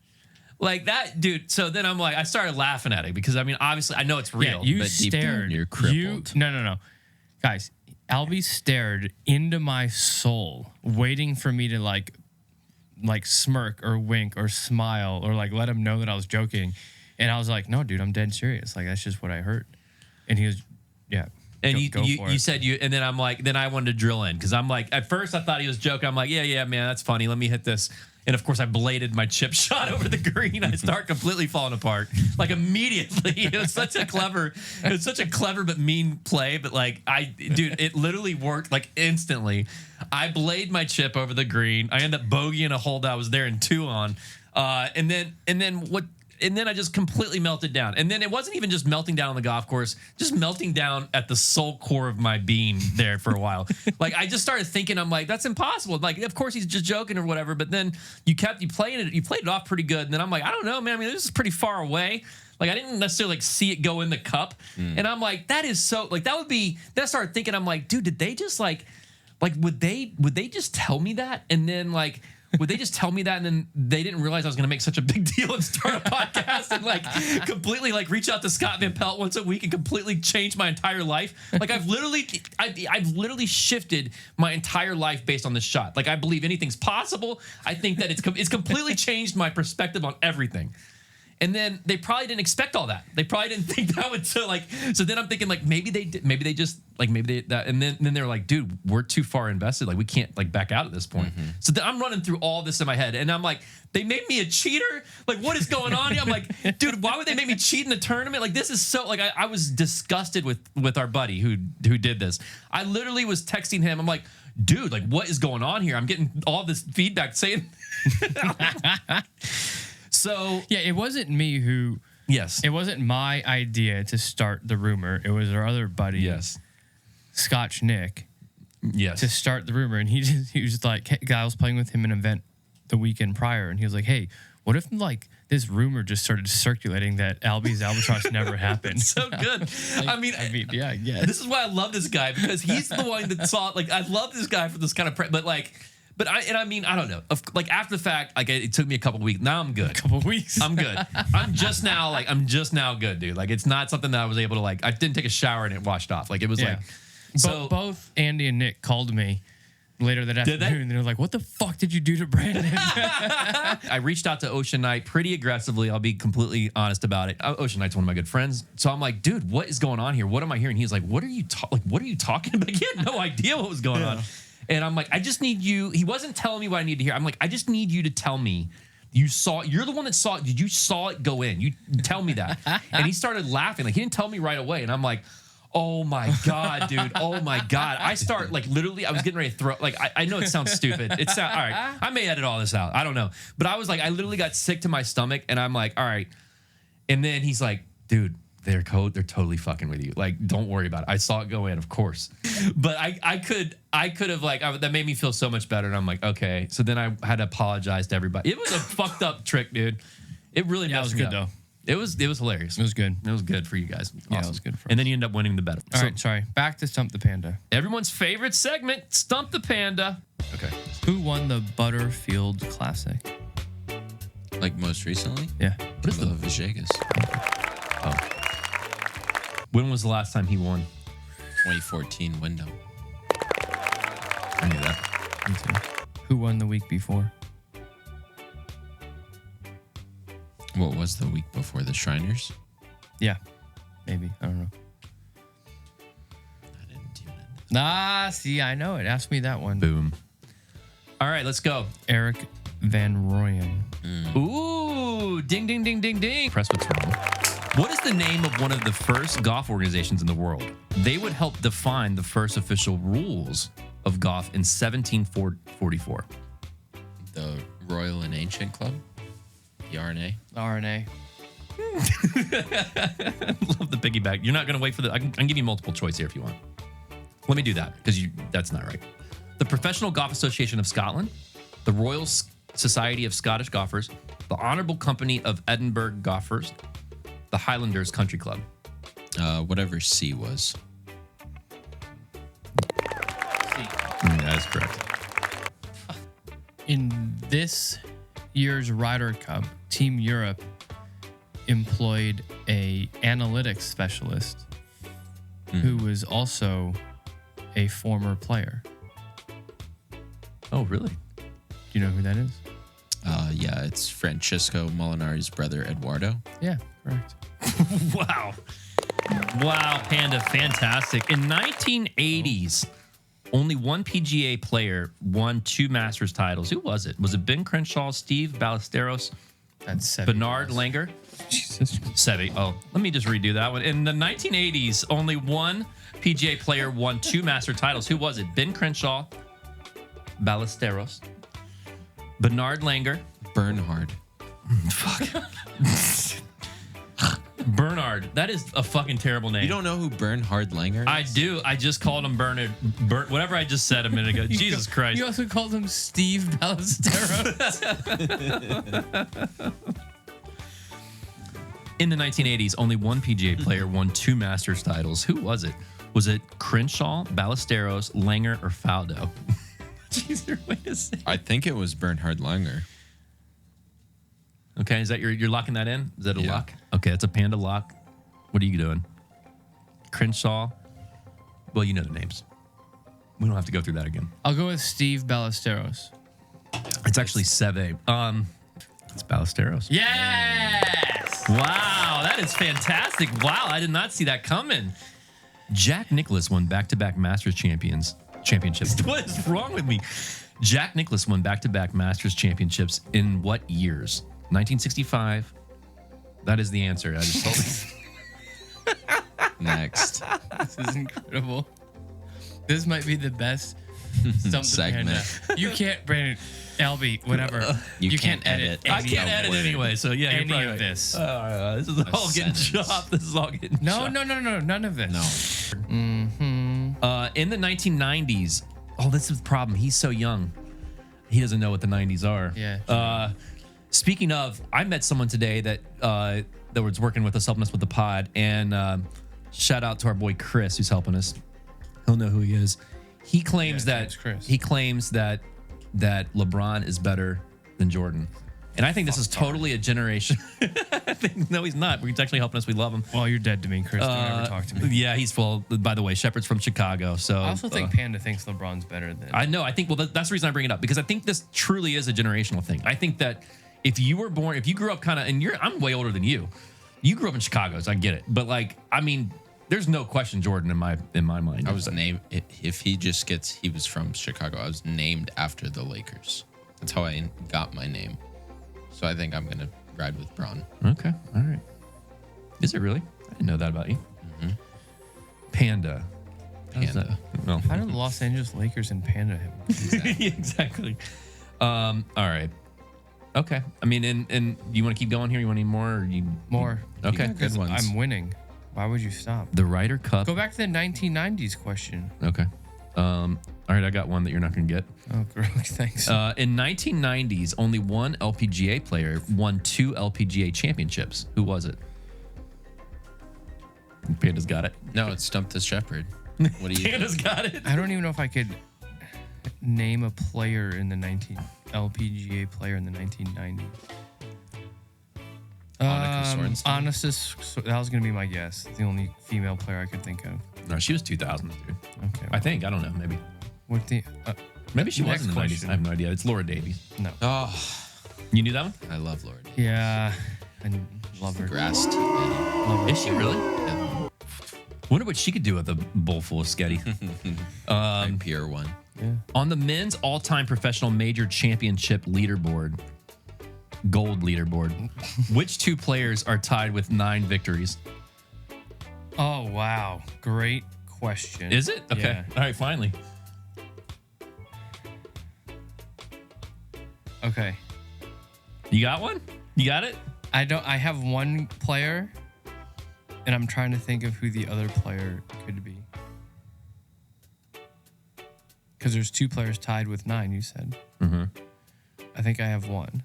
Like that, dude. So then I'm like, I started laughing at it because I mean, obviously, I know it's real. Yeah, you but deep down, stared. you're crippled. No, guys. Albi stared into my soul, waiting for me to like smirk or wink or smile or like let him know that I was joking. And I was like, no, dude, I'm dead serious. Like, that's just what I heard. And he was, yeah. And go for it. you said and then I'm like, then I wanted to drill in because I'm like, at first I thought he was joking. I'm like, yeah, man, that's funny. Let me hit this. And of course, I bladed my chip shot over the green. I start completely falling apart, like immediately. It was such a clever but mean play. But like, dude, it literally worked like instantly. I blade my chip over the green. I end up bogeying a hole that I was there in 2 on, and then I just completely melted down. And then it wasn't even just melting down on the golf course, just melting down at the soul core of my being there for a while. Like, I just started thinking, I'm like, that's impossible. Like, of course he's just joking or whatever. But then you played it off pretty good. And then I'm like, I don't know, man. I mean, this is pretty far away. Like, I didn't necessarily like see it go in the cup. And I'm like, that is so, like, that would be, then I started thinking, I'm like, dude, did they just like would they just tell me that? And then like, would they just tell me that and then they didn't realize I was going to make such a big deal and start a podcast and like completely like reach out to Scott Van Pelt once a week and completely change my entire life? Like I've literally shifted my entire life based on this shot. Like I believe anything's possible. I think that it's completely changed my perspective on everything. And then they probably didn't expect all that. They probably didn't think that would so then I'm thinking like maybe they did, and then they were like, dude, we're too far invested. Like we can't like back out at this point. Mm-hmm. So then I'm running through all this in my head and I'm like, they made me a cheater? Like what is going on here? I'm like, dude, why would they make me cheat in the tournament? Like this is so like I was disgusted with our buddy who did this. I literally was texting him. I'm like, dude, like what is going on here? I'm getting all this feedback saying So yeah, it wasn't me who. Yes, it wasn't my idea to start the rumor. It was our other buddy, yes, Scotch Nick. Yes, to start the rumor, and he was like, hey, guy, I was playing with him in an event the weekend prior, and he was like, hey, what if like this rumor just started circulating that Albi's albatross never happened? So good. I mean, yeah, yeah. This is why I love this guy because he's the one that saw. Like, I love this guy for this kind of, But I mean, I don't know. Like after the fact, like it took me a couple weeks. Now I'm good. A couple weeks. I'm good. I'm just now good, dude. Like it's not something that I was able to like. I didn't take a shower and it washed off. Like it was like. So both Andy and Nick called me later that afternoon. And they were like, "What the fuck did you do to Brandon?" I reached out to Ocean Knight pretty aggressively. I'll be completely honest about it. Ocean Knight's one of my good friends, so I'm like, "Dude, what is going on here? What am I hearing?" He's like, "What are you talking about?" He had no idea what was going on. And I'm like, I just need you. He wasn't telling me what I need to hear. I'm like, I just need you to tell me you're the one that saw it. Did you saw it go in? You tell me that. And he started laughing. Like he didn't tell me right away. And I'm like, oh my God, dude. Oh my God. I start like literally, I was getting ready to throw, like, I know it sounds stupid. All right. I may edit all this out. I don't know. But I was like, I literally got sick to my stomach and I'm like, all right. And then he's like, dude, they're totally fucking with you. Like, don't worry about it. I saw it go in, of course. But I could have like, that made me feel so much better. And I'm like, okay. So then I had to apologize to everybody. It was a fucked up trick, dude. It really messed me up. Though. It was hilarious. It was good. It was good for you guys. Awesome. Yeah, it was good for us. And then you end up winning the bet. All right, sorry. Back to Stump the Panda. Everyone's favorite segment, Stump the Panda. Okay. Who won the Butterfield Classic? Like most recently? Yeah. What is the Vegas? Oh. When was the last time he won? 2014 window. I knew that. Me too. Who won the week before? What was the week before? The Shriners? Yeah. Maybe. I don't know. I didn't tune in. Nah, see, I know it. Ask me that one. Boom. All right, let's go. Eric Van Rooyen. Ooh, ding, ding, ding, ding, ding. Press what's wrong. What is the name of one of the first golf organizations in the world? They would help define the first official rules of golf in 1744. The Royal and Ancient Club? The RNA? RNA. Love the piggyback. You're not going to wait for the... I can give you multiple choice here if you want. Let me do that because that's not right. The Professional Golf Association of Scotland, the Royal Society of Scottish Golfers, the Honourable Company of Edinburgh Golfers, the Highlanders Country Club. Whatever C was. That is correct. In this year's Ryder Cup, Team Europe employed a analytics specialist who was also a former player. Oh, really? Do you know who that is? Yeah, it's Francisco Molinari's brother, Eduardo. Yeah, correct. Wow. Wow, Panda, fantastic. In 1980s, only one PGA player won 2 Masters titles. Who was it? Was it Ben Crenshaw, Steve Ballesteros, That's Seve. Bernard Langer? Jesus. Seve. Oh, let me just redo that one. In the 1980s, only one PGA player won 2 Master titles. Who was it? Ben Crenshaw, Ballesteros, Bernard Langer. Bernhard. Fuck. Bernard. That is a fucking terrible name. You don't know who Bernhard Langer is? I do. I just called him Bernard. Whatever I just said a minute ago. Jesus Christ. You also called him Steve Ballesteros. In the 1980s, only one PGA player won 2 Masters titles. Who was it? Was it Crenshaw, Ballesteros, Langer, or Faldo? much easier way to say. I think it was Bernhard Langer. Okay, is that you're locking that in? Is that a Yeah. lock? Okay, it's a Panda lock. What are you doing? Crenshaw. Well, you know the names. We don't have to go through that again. I'll go with Steve Ballesteros. It's actually Seve. It's Ballesteros. Yes! Wow, that is fantastic. Wow, I did not see that coming. Jack Nicklaus won back-to-back Masters championships. What is wrong with me? Jack Nicklaus won back-to-back Masters championships in what years? 1965. That is the answer. I just told you. Next. This is incredible. This might be the best Stump the Segment. Panda. You can't, Brandon, Albi, whatever. You can't edit. I any can't of edit it. anyway, so yeah, you're Any probably of right. this. This is all getting sentence. chopped. This is all getting No, chopped. no, none of this. No. In the 1990s, this is the problem. He's so young. He doesn't know what the 90s are. Yeah. Speaking of, I met someone today that was working with us, helping us with the pod, and shout out to our boy Chris, who's helping us. He'll know who he is. He claims it's Chris. that LeBron is better than Jordan. And I think this is totally a generation. I think, no, he's not. He's actually helping us. We love him. Well, you're dead to me, Chris. Don't ever talk to me. Yeah, he's full. By the way, Sheppard's from Chicago. So I also think Panda thinks LeBron's better than. I know. I think, that's the reason I bring it up, because I think this truly is a generational thing. I think that if you grew up kind of, and I'm way older than you. You grew up in Chicago, so I get it. But there's no question Jordan in my mind. I was named, if he was from Chicago, I was named after the Lakers. That's how I got my name. So I think I'm going to ride with Braun. Okay. All right. Is it really? I didn't know that about you. Mm-hmm. Panda. How's Panda. that? Well, How did the Los Angeles Lakers and Panda have? exactly. All right. Okay. I mean, and you want to keep going here? You want any more? Or you More. Okay. Good ones. I'm winning. Why would you stop? The Ryder Cup. Go back to the 1990s question. Okay. All right. I got one that you're not going to get. Oh, great. Thanks. In 1990s, only one LPGA player won 2 LPGA championships. Who was it? Panda's got it. No, it's Stump the Shepherd. What do you Panda's got it. I don't even know if I could name a player in the LPGA player in the 1990s. Annika Sorenstam? That was going to be my guess. The only female player I could think of. No, she was 2000s, dude. Okay. I think. I don't know. Maybe. What the? Maybe she was Next in the 90s. question. I have no idea. It's Laura Davies. No. Oh, You knew that one? I love Lord. Yeah. I love her. Grass. Love her. Is she really? Wonder what she could do with a bowl full of Scottie. Pier 1. Yeah. On the men's all-time professional major championship leaderboard, gold leaderboard, which 2 players are tied with 9 victories? Oh, wow. Great question. Is it? Okay. Yeah. All right, finally. Okay. You got one? You got it? I have one player, and I'm trying to think of who the other player could be. Because there's 2 players tied with 9, you said. Mm-hmm. I think I have one.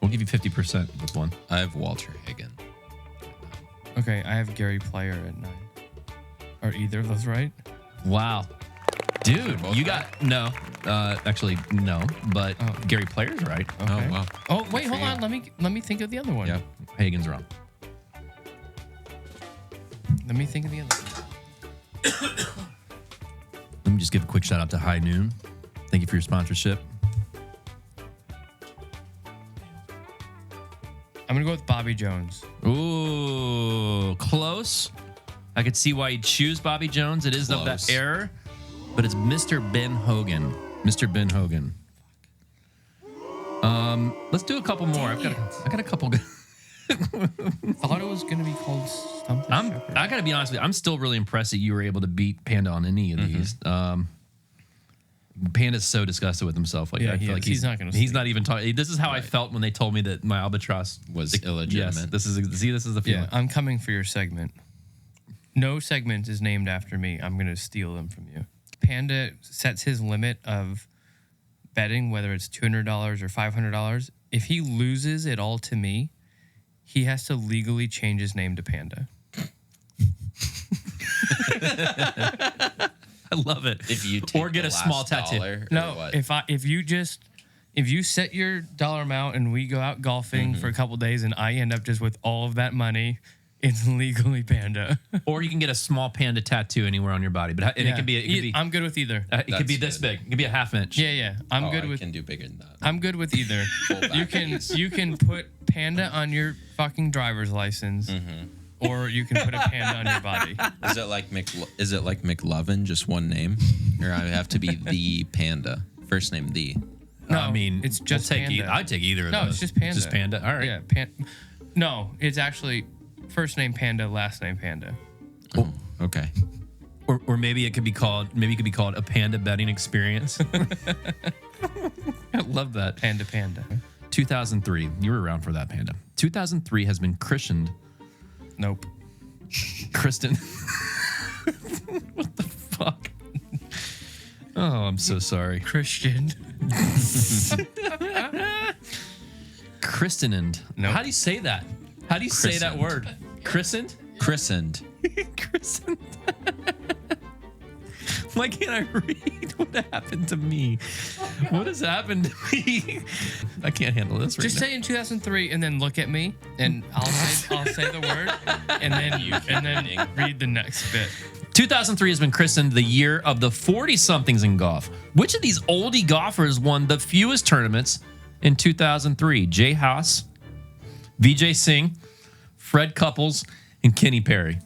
We'll give you 50% with one. I have Walter Hagen. Okay, I have Gary Player at 9. Are either of those right? Wow. Dude, both you right? got... No. Actually, no. But Oh. Gary Player's right. Okay. Oh, wow. Oh, wait, for hold you. on. Let me think of the other one. Yeah. Hagen's wrong. Let me think of the other one. Let me just give a quick shout out to High Noon. Thank you for your sponsorship. I'm going to go with Bobby Jones. Ooh, close. I could see why you'd choose Bobby Jones. It is of that Close. era, but it's Mr. Ben Hogan. Mr. Ben Hogan. Let's do a couple more. I got a couple. Thought it was going to be called Stump the Shepherd. I gotta be honest with you. I'm still really impressed that you were able to beat Panda on any of these. Panda's so disgusted with himself. Like, Yeah, I he feel is. like He's not gonna He's sleep. not even talking. This is how I felt when they told me that my albatross Was Yes, illegitimate. this is the feeling. Yeah, I'm coming for your segment. No segment is named after me. I'm going to steal them from you. Panda sets his limit of betting, whether it's $200 or $500. If he loses it all to me, he has to legally change his name to Panda. I love it. If you or get a small tattoo. No, if you set your dollar amount and we go out golfing for a couple days and I end up just with all of that money, it's legally Panda. Or you can get a small panda tattoo anywhere on your body, but it could be. I'm good with either. It could be this big. It could be a half inch. Yeah. I'm good I with. can do bigger than that. I'm good with either. You can put Panda on your fucking driver's license, or you can put a panda on your body. Is it like McLovin, just one name, or I have to be the Panda, first name the? No, I mean, it's just we'll Panda. I'd take either of those. No, it's just Panda. Just Panda. All right. Yeah, No, it's actually first name Panda, last name Panda. Oh, okay. Or maybe it could be called a panda betting experience. I love that. Panda. 2003. You were around for that, Panda. 2003 has been christened. Nope. Kristen. What the fuck? Oh, I'm so sorry. Christian. Christened. Nope. How do you say that? How do you say that word? Christened? Christened. Christened. Why can't I read? What happened to me? What has happened to me? I can't handle this right Just now. say in 2003 and then look at me and I'll say the word and then read the next bit. 2003 has been christened the year of the 40-somethings in golf. Which of these oldie golfers won the fewest tournaments in 2003? Jay Haas, Vijay Singh, Fred Couples, and Kenny Perry.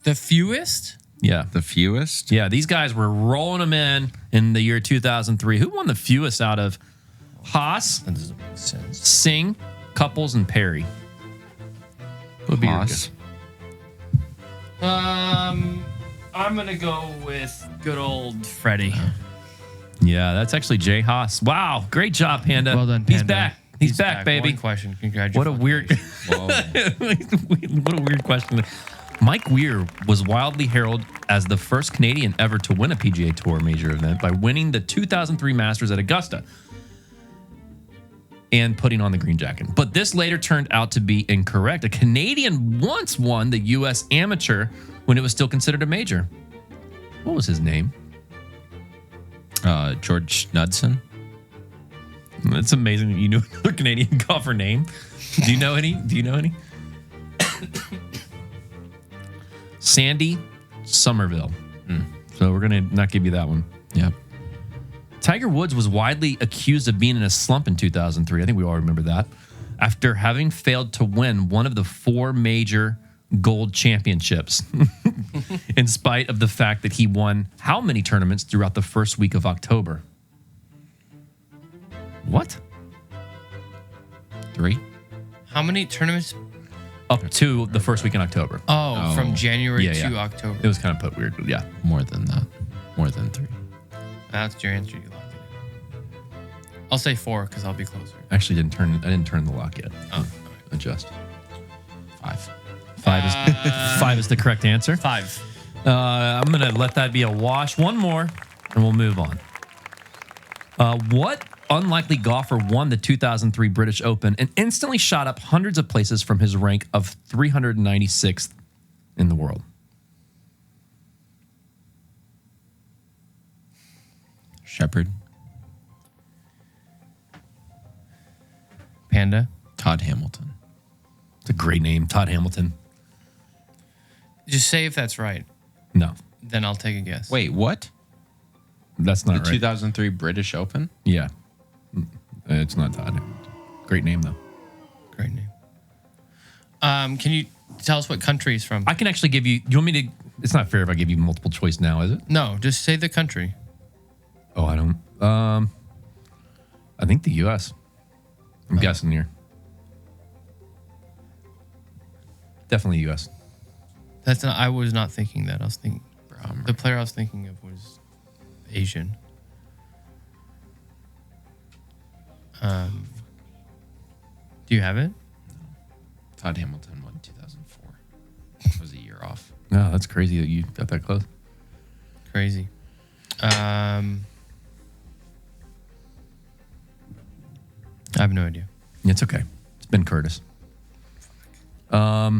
The fewest? Yeah. The fewest? Yeah, these guys were rolling them in the year 2003. Who won the fewest out of Haas, That doesn't make sense. Singh, Couples, and Perry? What would be your guess? I'm gonna go with good old Freddie. Yeah, that's actually Jay Haas. Wow, great job, Panda. Well done, He's Panda. back. He's back, baby. One question. Congratulations. What a weird, what a weird question. Mike Weir was wildly heralded as the first Canadian ever to win a PGA Tour major event by winning the 2003 Masters at Augusta and putting on the green jacket. But this later turned out to be incorrect. A Canadian once won the U.S. Amateur when it was still considered a major. What was his name? George Knudsen. It's amazing that you knew another Canadian golfer name. Do you know any? Sandy Somerville. So we're going to not give you that one. Yep. Tiger Woods was widely accused of being in a slump in 2003. I think we all remember that. After having failed to win one of the 4 major gold championships, in spite of the fact that he won how many tournaments throughout the first week of October? What? 3. How many tournaments? Up to the first week in October. Oh, from January to yeah. October. It was kind of put weird, but yeah. More than that. More than 3. That's your answer. You locked it in. I'll say 4 because I'll be closer. Actually, I didn't turn the lock yet. Oh, Adjust. 5. 5 is the correct answer. 5. I'm going to let that be a wash. One more, and we'll move on. What unlikely golfer won the 2003 British Open and instantly shot up hundreds of places from his rank of 396th in the world? Sheppard. Panda. Todd Hamilton. It's a great name, Todd Hamilton. Just say if that's right. No, Then I'll take a guess. Wait, what? that's not The right. 2003 British Open? Yeah. It's not Todd Hamilton. Great name, though. Great name. Can you tell us what country he's from? I can actually give you... You want me to... It's not fair if I give you multiple choice now, is it? No, just say the country. Oh, I don't... I think the U.S. I'm guessing here. Definitely U.S. That's not. I was not thinking that. I was thinking the player I was thinking of was Asian. Do you have it? Todd Hamilton won 2004. Was a year off. No, that's crazy that you got that close. Crazy. I have no idea. It's okay. It's Ben Curtis. All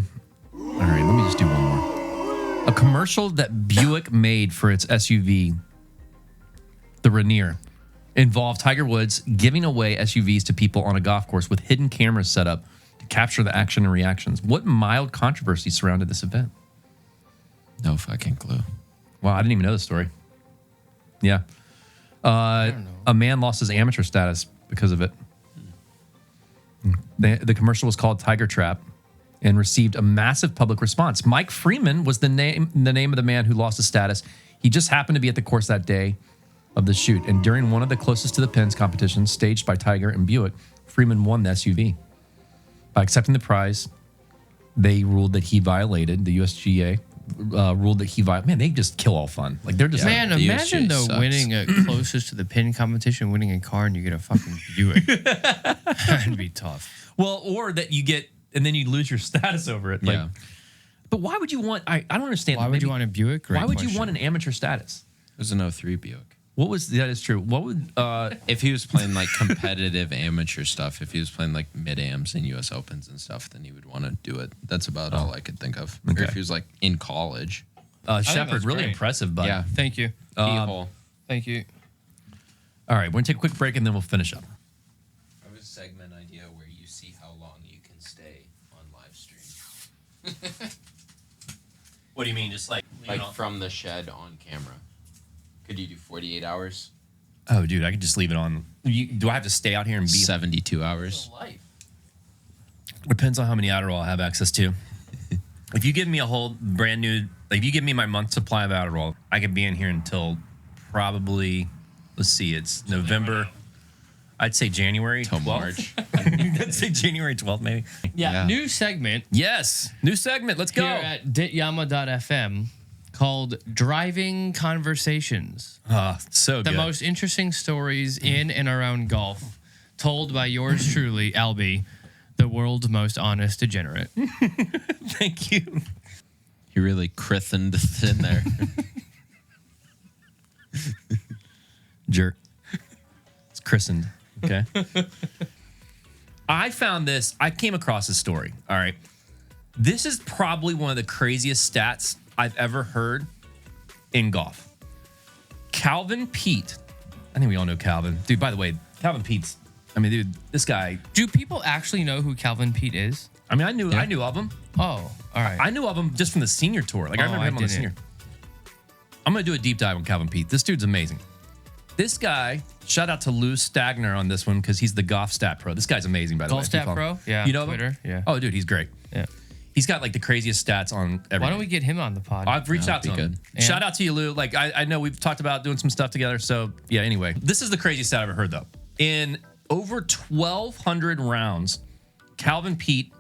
right, let me just do one more. A commercial that Buick made for its SUV, the Rainier, involved Tiger Woods giving away SUVs to people on a golf course with hidden cameras set up to capture the action and reactions. What mild controversy surrounded this event? No fucking clue. Wow, I didn't even know the story. Yeah. A man lost his amateur status because of it. The commercial was called Tiger Trap and received a massive public response. Mike Freeman was the name of the man who lost his status. He just happened to be at the course that day of the shoot. And during one of the closest to the pins competitions staged by Tiger and Buick, Freeman won the SUV. By accepting the prize, they ruled that he violated the USGA. Ruled that he violated. Man, they just kill all fun. Like they're just Man, the imagine USGA though sucks. winning a closest to the pin competition, winning a car, and you get a fucking Buick. That'd be tough. well, or that you get and then you lose your status over it. Like, Yeah. but why would you want? I don't understand. Why would you want a Buick? Great Why would you question. want an amateur status? It was an 03 Buick. What was that? Is true. What would If he was playing like competitive amateur stuff, if he was playing like mid-ams and U.S. Opens and stuff, then he would want to do it. That's about all I could think of. Okay. Or if he was like in college. Sheppard? that's Really great. impressive, bud. Yeah. Thank you. Keyhole. Thank you. All right, we're gonna take a quick break and then we'll finish up. I have a segment idea where you see how long you can stay on live stream. What do you mean? Just like From the shed on camera. Could you do 48 hours? Oh, dude, I could just leave it on. Do I have to stay out here and be? 72 hours? Depends on how many Adderall I have access to. If you give me a whole brand new, like if you give me my month's supply of Adderall, I could be in here until probably, let's see, it's November. I'd say January Till 12th. March. I'd say January 12th, maybe. Yeah, new segment Yes, new segment. Let's go. here at dityama.fm called Driving Conversations. So The good. most interesting stories in and around golf, told by yours truly, Albi, the world's most honest degenerate. Thank you. He really christened us in there. Jerk. It's christened. Okay. I found this. I came across this story. All right. This is probably one of the craziest stats I've ever heard in golf. Calvin Pete. I think we all know Calvin. Dude, by the way, Calvin Pete's, I mean, dude, this guy, Do people actually know who Calvin Pete is? I mean, I knew of him. Oh, all right. I knew of him just from the senior tour. Like I remember I him on the didn't. senior. I'm going to do a deep dive on Calvin Pete. This dude's amazing. This guy, shout out to Lou Stagner on this one because he's the Golf Stat Pro. This guy's amazing, by the way. Golf Stat If you follow Pro? him. Yeah, You know him? Twitter, yeah. Oh, dude, he's great. Yeah. He's got like the craziest stats on everything. Why don't we get him on the pod? I've reached out to That'd him. be good. Shout out to you, Lou. Like I know we've talked about doing some stuff together. So yeah. Anyway, this is the craziest stat I've ever heard though. In over 1,200 rounds, Calvin Pete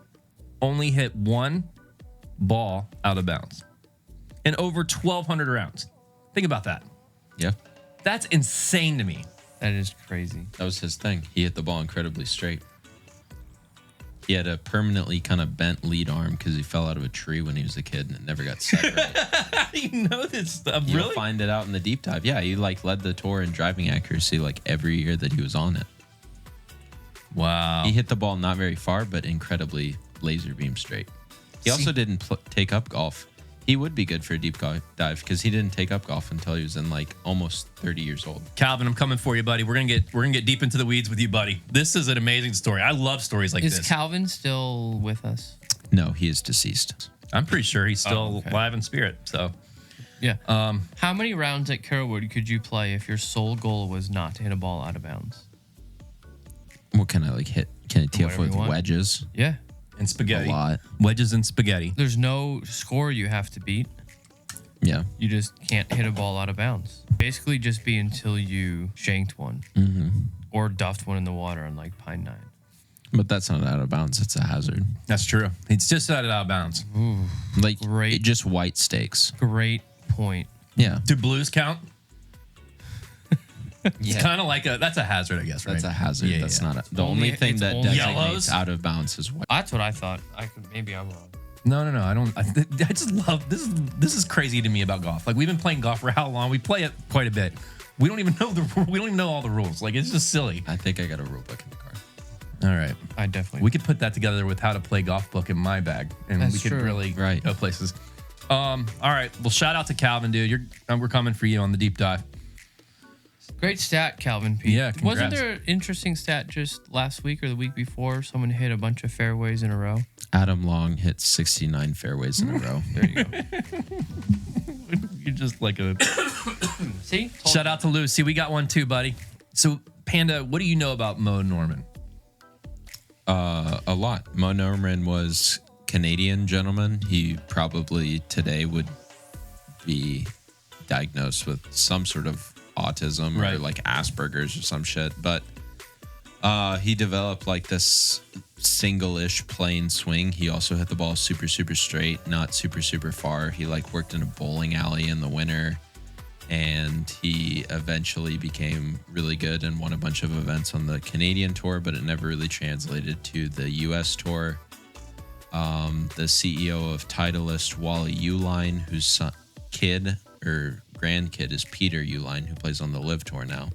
only hit one ball out of bounds. In over 1,200 rounds. Think about that. Yeah. That's insane to me. That is crazy. That was his thing. He hit the ball incredibly straight. He had a permanently kind of bent lead arm because he fell out of a tree when he was a kid and it never got set right. How do you know this stuff? You'll find it out in the deep dive. Yeah, he like led the tour in driving accuracy like every year that he was on it. Wow. He hit the ball not very far, but incredibly laser beam straight. He also didn't take up golf. He would be good for a deep dive because he didn't take up golf until he was in like almost 30 years old. Calvin, I'm coming for you, buddy. We're gonna get deep into the weeds with you, buddy. This is an amazing story. I love stories like Is this. Calvin still with us? No, he is deceased. I'm pretty sure he's still okay. alive in spirit. So Yeah. How many rounds at Carrollwood could you play if your sole goal was not to hit a ball out of bounds? What can I like hit? Can I tee off Whatever with you want. wedges? Yeah. and spaghetti. A lot. Wedges and spaghetti. There's no score you have to beat. Yeah. You just can't hit a ball out of bounds. Basically, just be until you shanked one or duffed one in the water on like Pine 9. But that's not out of bounds. It's a hazard. That's true. It's just out of bounds. Like Great. just white stakes. Great point. Yeah. Do blues count? It's Yeah. kind of like that's a hazard, I guess, right? That's a hazard. Yeah, that's yeah. not the Only- only thing it's that only designates yellows? out of bounds is white. That's what I thought. Maybe I'm wrong. No. I don't. I just love this. This is crazy to me about golf. Like we've been playing golf for how long? We play it quite a bit. We don't even know all the rules. Like it's just silly. I think I got a rule book in the car. All right. I definitely. We could put that together with how to play golf book in my bag, and That's we could true. really Right. go places. All right. Well, shout out to Calvin, dude. We're coming for you on the deep dive. Great stat, Calvin P. Yeah, congrats. Wasn't there an interesting stat just last week or the week before? Someone hit a bunch of fairways in a row. Adam Long hit 69 fairways in a row. There you go. You're just like a... See? Shout out to Lou. See, we got one too, buddy. So, Panda, what do you know about Mo Norman? A lot. Mo Norman was Canadian gentleman. He probably today would be diagnosed with some sort of autism or like Asperger's or some shit. But he developed like this single-ish plane swing. He also hit the ball super, super straight, not super, super far. He like worked in a bowling alley in the winter, and he eventually became really good and won a bunch of events on the Canadian tour, but it never really translated to the US tour. The CEO of Titleist, Wally Uline, whose kid or grandkid is Peter Uline, who plays on the Live Tour now.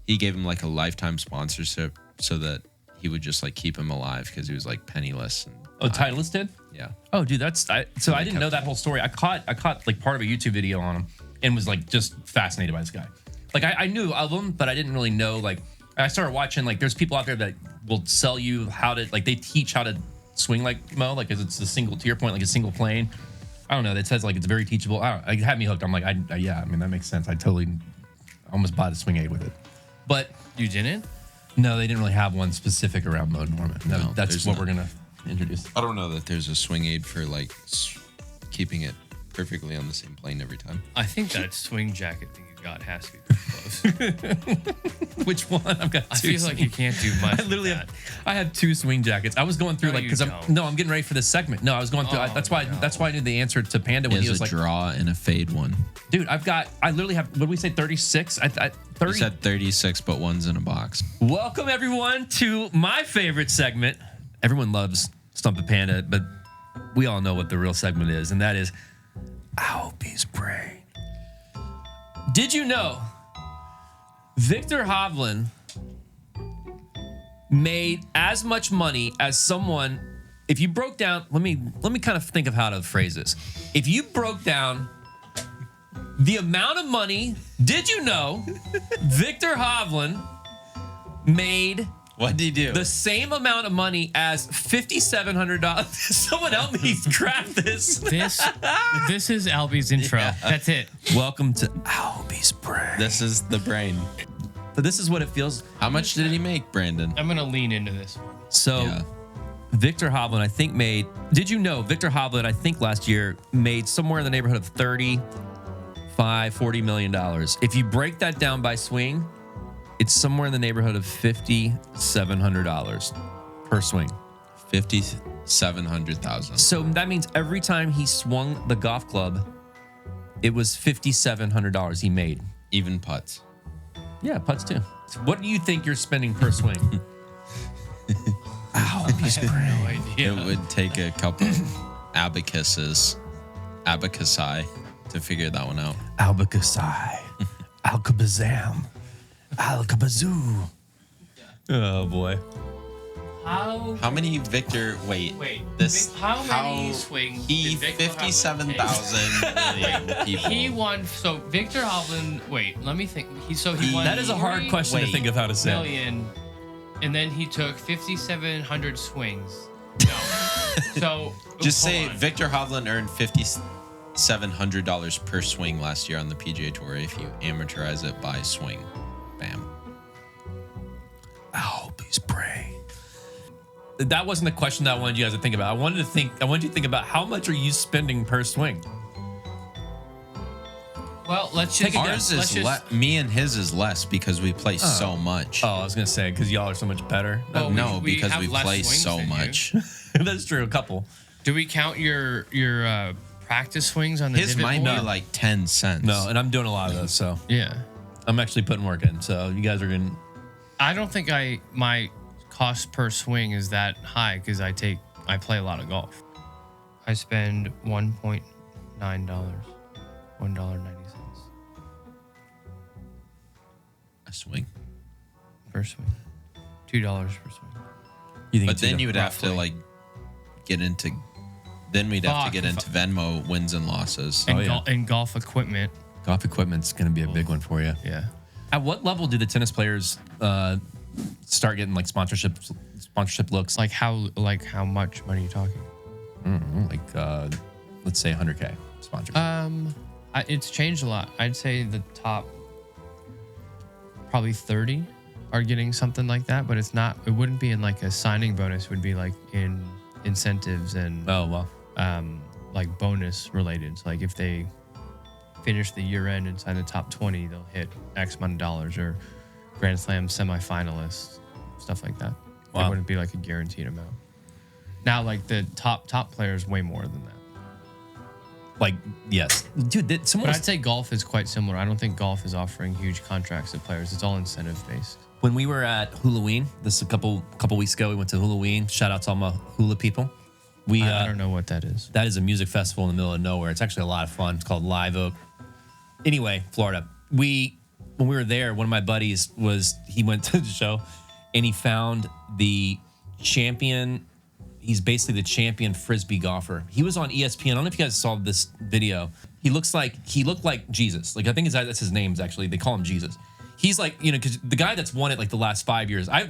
He gave him like a lifetime sponsorship so that he would just like keep him alive because he was like penniless. And Titleist did? Yeah. Oh, dude, I didn't know that whole story. I caught like part of a YouTube video on him and was like just fascinated by this guy. Like I knew of him, but I didn't really know. Like I started watching. Like there's people out there that will sell you how to like they teach how to swing like Mo, like because it's a single to your point, like a single plane. I don't know. That says like it's very teachable. I don't know, it had me hooked. I'm like, yeah. I mean, that makes sense. I totally almost bought a swing aid with it. But You didn't? no, they didn't really have one specific around Mo Norman. No, that's what we're gonna introduce. I don't know that there's a swing aid for like keeping it perfectly on the same plane every time. I think that swing jacket thing you got has to be pretty close. Which one? I've got two. I feel like you can't do much. I literally with that. I have two swing jackets. I was going through No, like you because I'm getting ready for this segment. No, I was going through. Oh, that's why I knew the answer to Panda when He he has was a like, draw and a fade one. dude, I literally have. What did we say? 36. 30. He said 36, but one's in a box. Welcome everyone to my favorite segment. Everyone loves Stump the Panda, but we all know what the real segment is, and that is Albi's Brain. Did you know Victor Hovland made as much money as someone? If you broke down, let me kind of think of how to phrase this. If you broke down the amount of money, did you know Victor Hovland made What did he do? the same amount of money as $5,700? Someone help me craft this. This is Albi's intro. That's it. Welcome to Albi's Brain. This is the brain. So this is what it feels. How much did he make, Brandon? I'm gonna lean into this one. So Yeah. Victor Hovland, I think made. Did you know Victor Hovland? I think last year made somewhere in the neighborhood of $40 million. If you break that down by swing, it's somewhere in the neighborhood of $5,700 per swing. 57,000. So that means every time he swung the golf club, it was $5,700 he made. Even putts. Yeah, putts too. So what do you think you're spending per swing? Albi's No idea. It would take a couple abacusi to figure that one out. Albacasai, Alcabazam, Alcabazoo. Oh boy. How many Victor? Wait. How many swings? He did Victor Hovland 57,000 people. He won. So Victor Hovland. Wait, let me think. He won. That is a hard question to think of how to say. Million, and then he took 5,700 swings. No. So Just hold say on. Victor Hovland earned $5,700 per swing last year on the PGA Tour if you amateurize it by swing. Bam. Albi's Brain. That wasn't the question that I wanted you guys to think about. I wanted you to think about how much are you spending per swing? Well, let's just. Ours is me and his is less because we play so much. Oh, I was gonna say because y'all are so much better. Oh, No, because have we less play swings so than you. much. That's true. A couple. Do we count your practice swings on the His divot might be board? like 10 cents. No, and I'm doing a lot of those, so Yeah. I'm actually putting work in. So you guys are gonna. I don't think my cost per swing is that high because I play a lot of golf. I spend $1.9, $1.90 a swing. per swing, $2 per swing. You think? But then you would have to roughly. like get into Then we'd have to Fuck. get into Venmo wins and losses. And, yeah. and golf equipment. Golf equipment's going to be a big one for you. Yeah. At what level do the tennis players start getting like sponsorship looks? Like how much money are you talking? Let's say 100K sponsorship. It's changed a lot. I'd say the top probably 30 are getting something like that, but it wouldn't be in like a signing bonus. It would be like in incentives and like bonus related. So like if they finish the year end and sign the top 20, they'll hit X amount of dollars, or Grand Slam semifinalists, stuff like that. Wow. It wouldn't be like a guaranteed amount. Now like the top players way more than that. Like, yes. Dude, But I'd say golf is quite similar. I don't think golf is offering huge contracts to players. It's all incentive based. when we were at Halloween, this is a couple weeks ago, we went to Halloween. Shout out to all my hula people. I don't know what that is. That is a music festival in the middle of nowhere. It's actually a lot of fun. It's called Live Oak. Anyway, Florida. When we were there, one of my buddies he went to the show and he found the champion. He's basically the champion Frisbee golfer. He was on ESPN. I don't know if you guys saw this video. He looked like Jesus. Like, I think that's his name, actually. They call him Jesus. He's like, because the guy that's won it like the last 5 years, I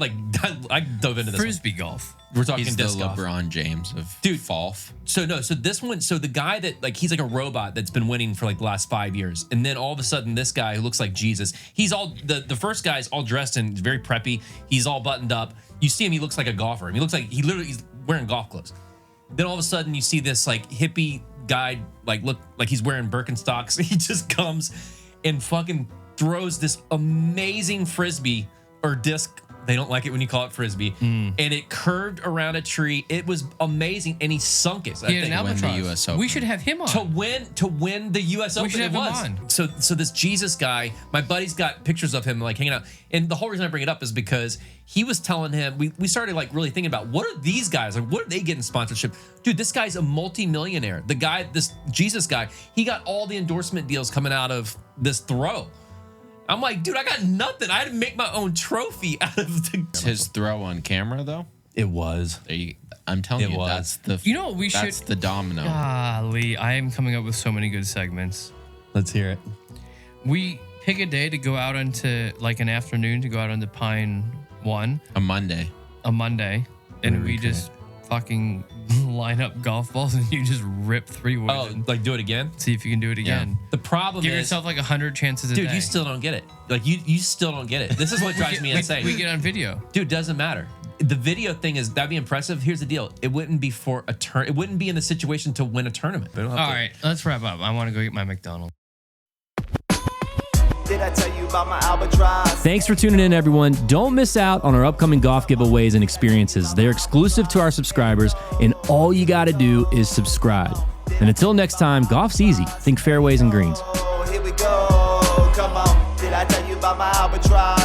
dove into this Frisbee golf. We're talking He's the disc golf. LeBron James of golf. So the guy that he's like a robot that's been winning for like the last 5 years, and then all of a sudden this guy who looks like Jesus, he's all the first guy's all dressed and very preppy. He's all buttoned up. You see him, he looks like a golfer. I mean, he looks like he's wearing golf clothes. Then all of a sudden you see this like hippie guy look like he's wearing Birkenstocks. He just comes and fucking throws this amazing Frisbee or disc. They don't like it when you call it Frisbee. And it curved around a tree. It was amazing. And he sunk it. He had an win the albatross. US Open. We should have him on. To win the US Open, should have it him was. on. So this Jesus guy, my buddy's got pictures of him like hanging out. And the whole reason I bring it up is because he was telling him, we started like really thinking about what are these guys? Like, what are they getting sponsorship? Dude, this guy's a multi-millionaire. The guy, this Jesus guy, he got all the endorsement deals coming out of this throw. I'm like, dude, I got nothing. I had to make my own trophy out of the. His throw on camera, though. It was. I'm telling It you, was. that's the. You know what we That's should- the domino. Golly, I am coming up with so many good segments. Let's hear it. We pick a day to go out into like an afternoon to go out onto Pine 1, A Monday. and we just fucking line up golf balls and you just rip 3 wood Oh, and like do it again? see if you can do it again. The problem Give is, yourself like 100 chances a day. dude, you still don't get it. Like you still don't get it. This is what drives me insane. We get on video. Dude, doesn't matter. The video thing that'd be impressive. Here's the deal. It wouldn't be for a turn. It wouldn't be in the situation to win a tournament. All right, let's wrap up. I want to go get my McDonald's. Did I tell you about my albatross? Thanks for tuning in, everyone. Don't miss out on our upcoming golf giveaways and experiences. They're exclusive to our subscribers, and all you got to do is subscribe. And until next time, golf's easy. Think fairways and greens. Oh, here we go. Come on. Did I tell you about my albatross?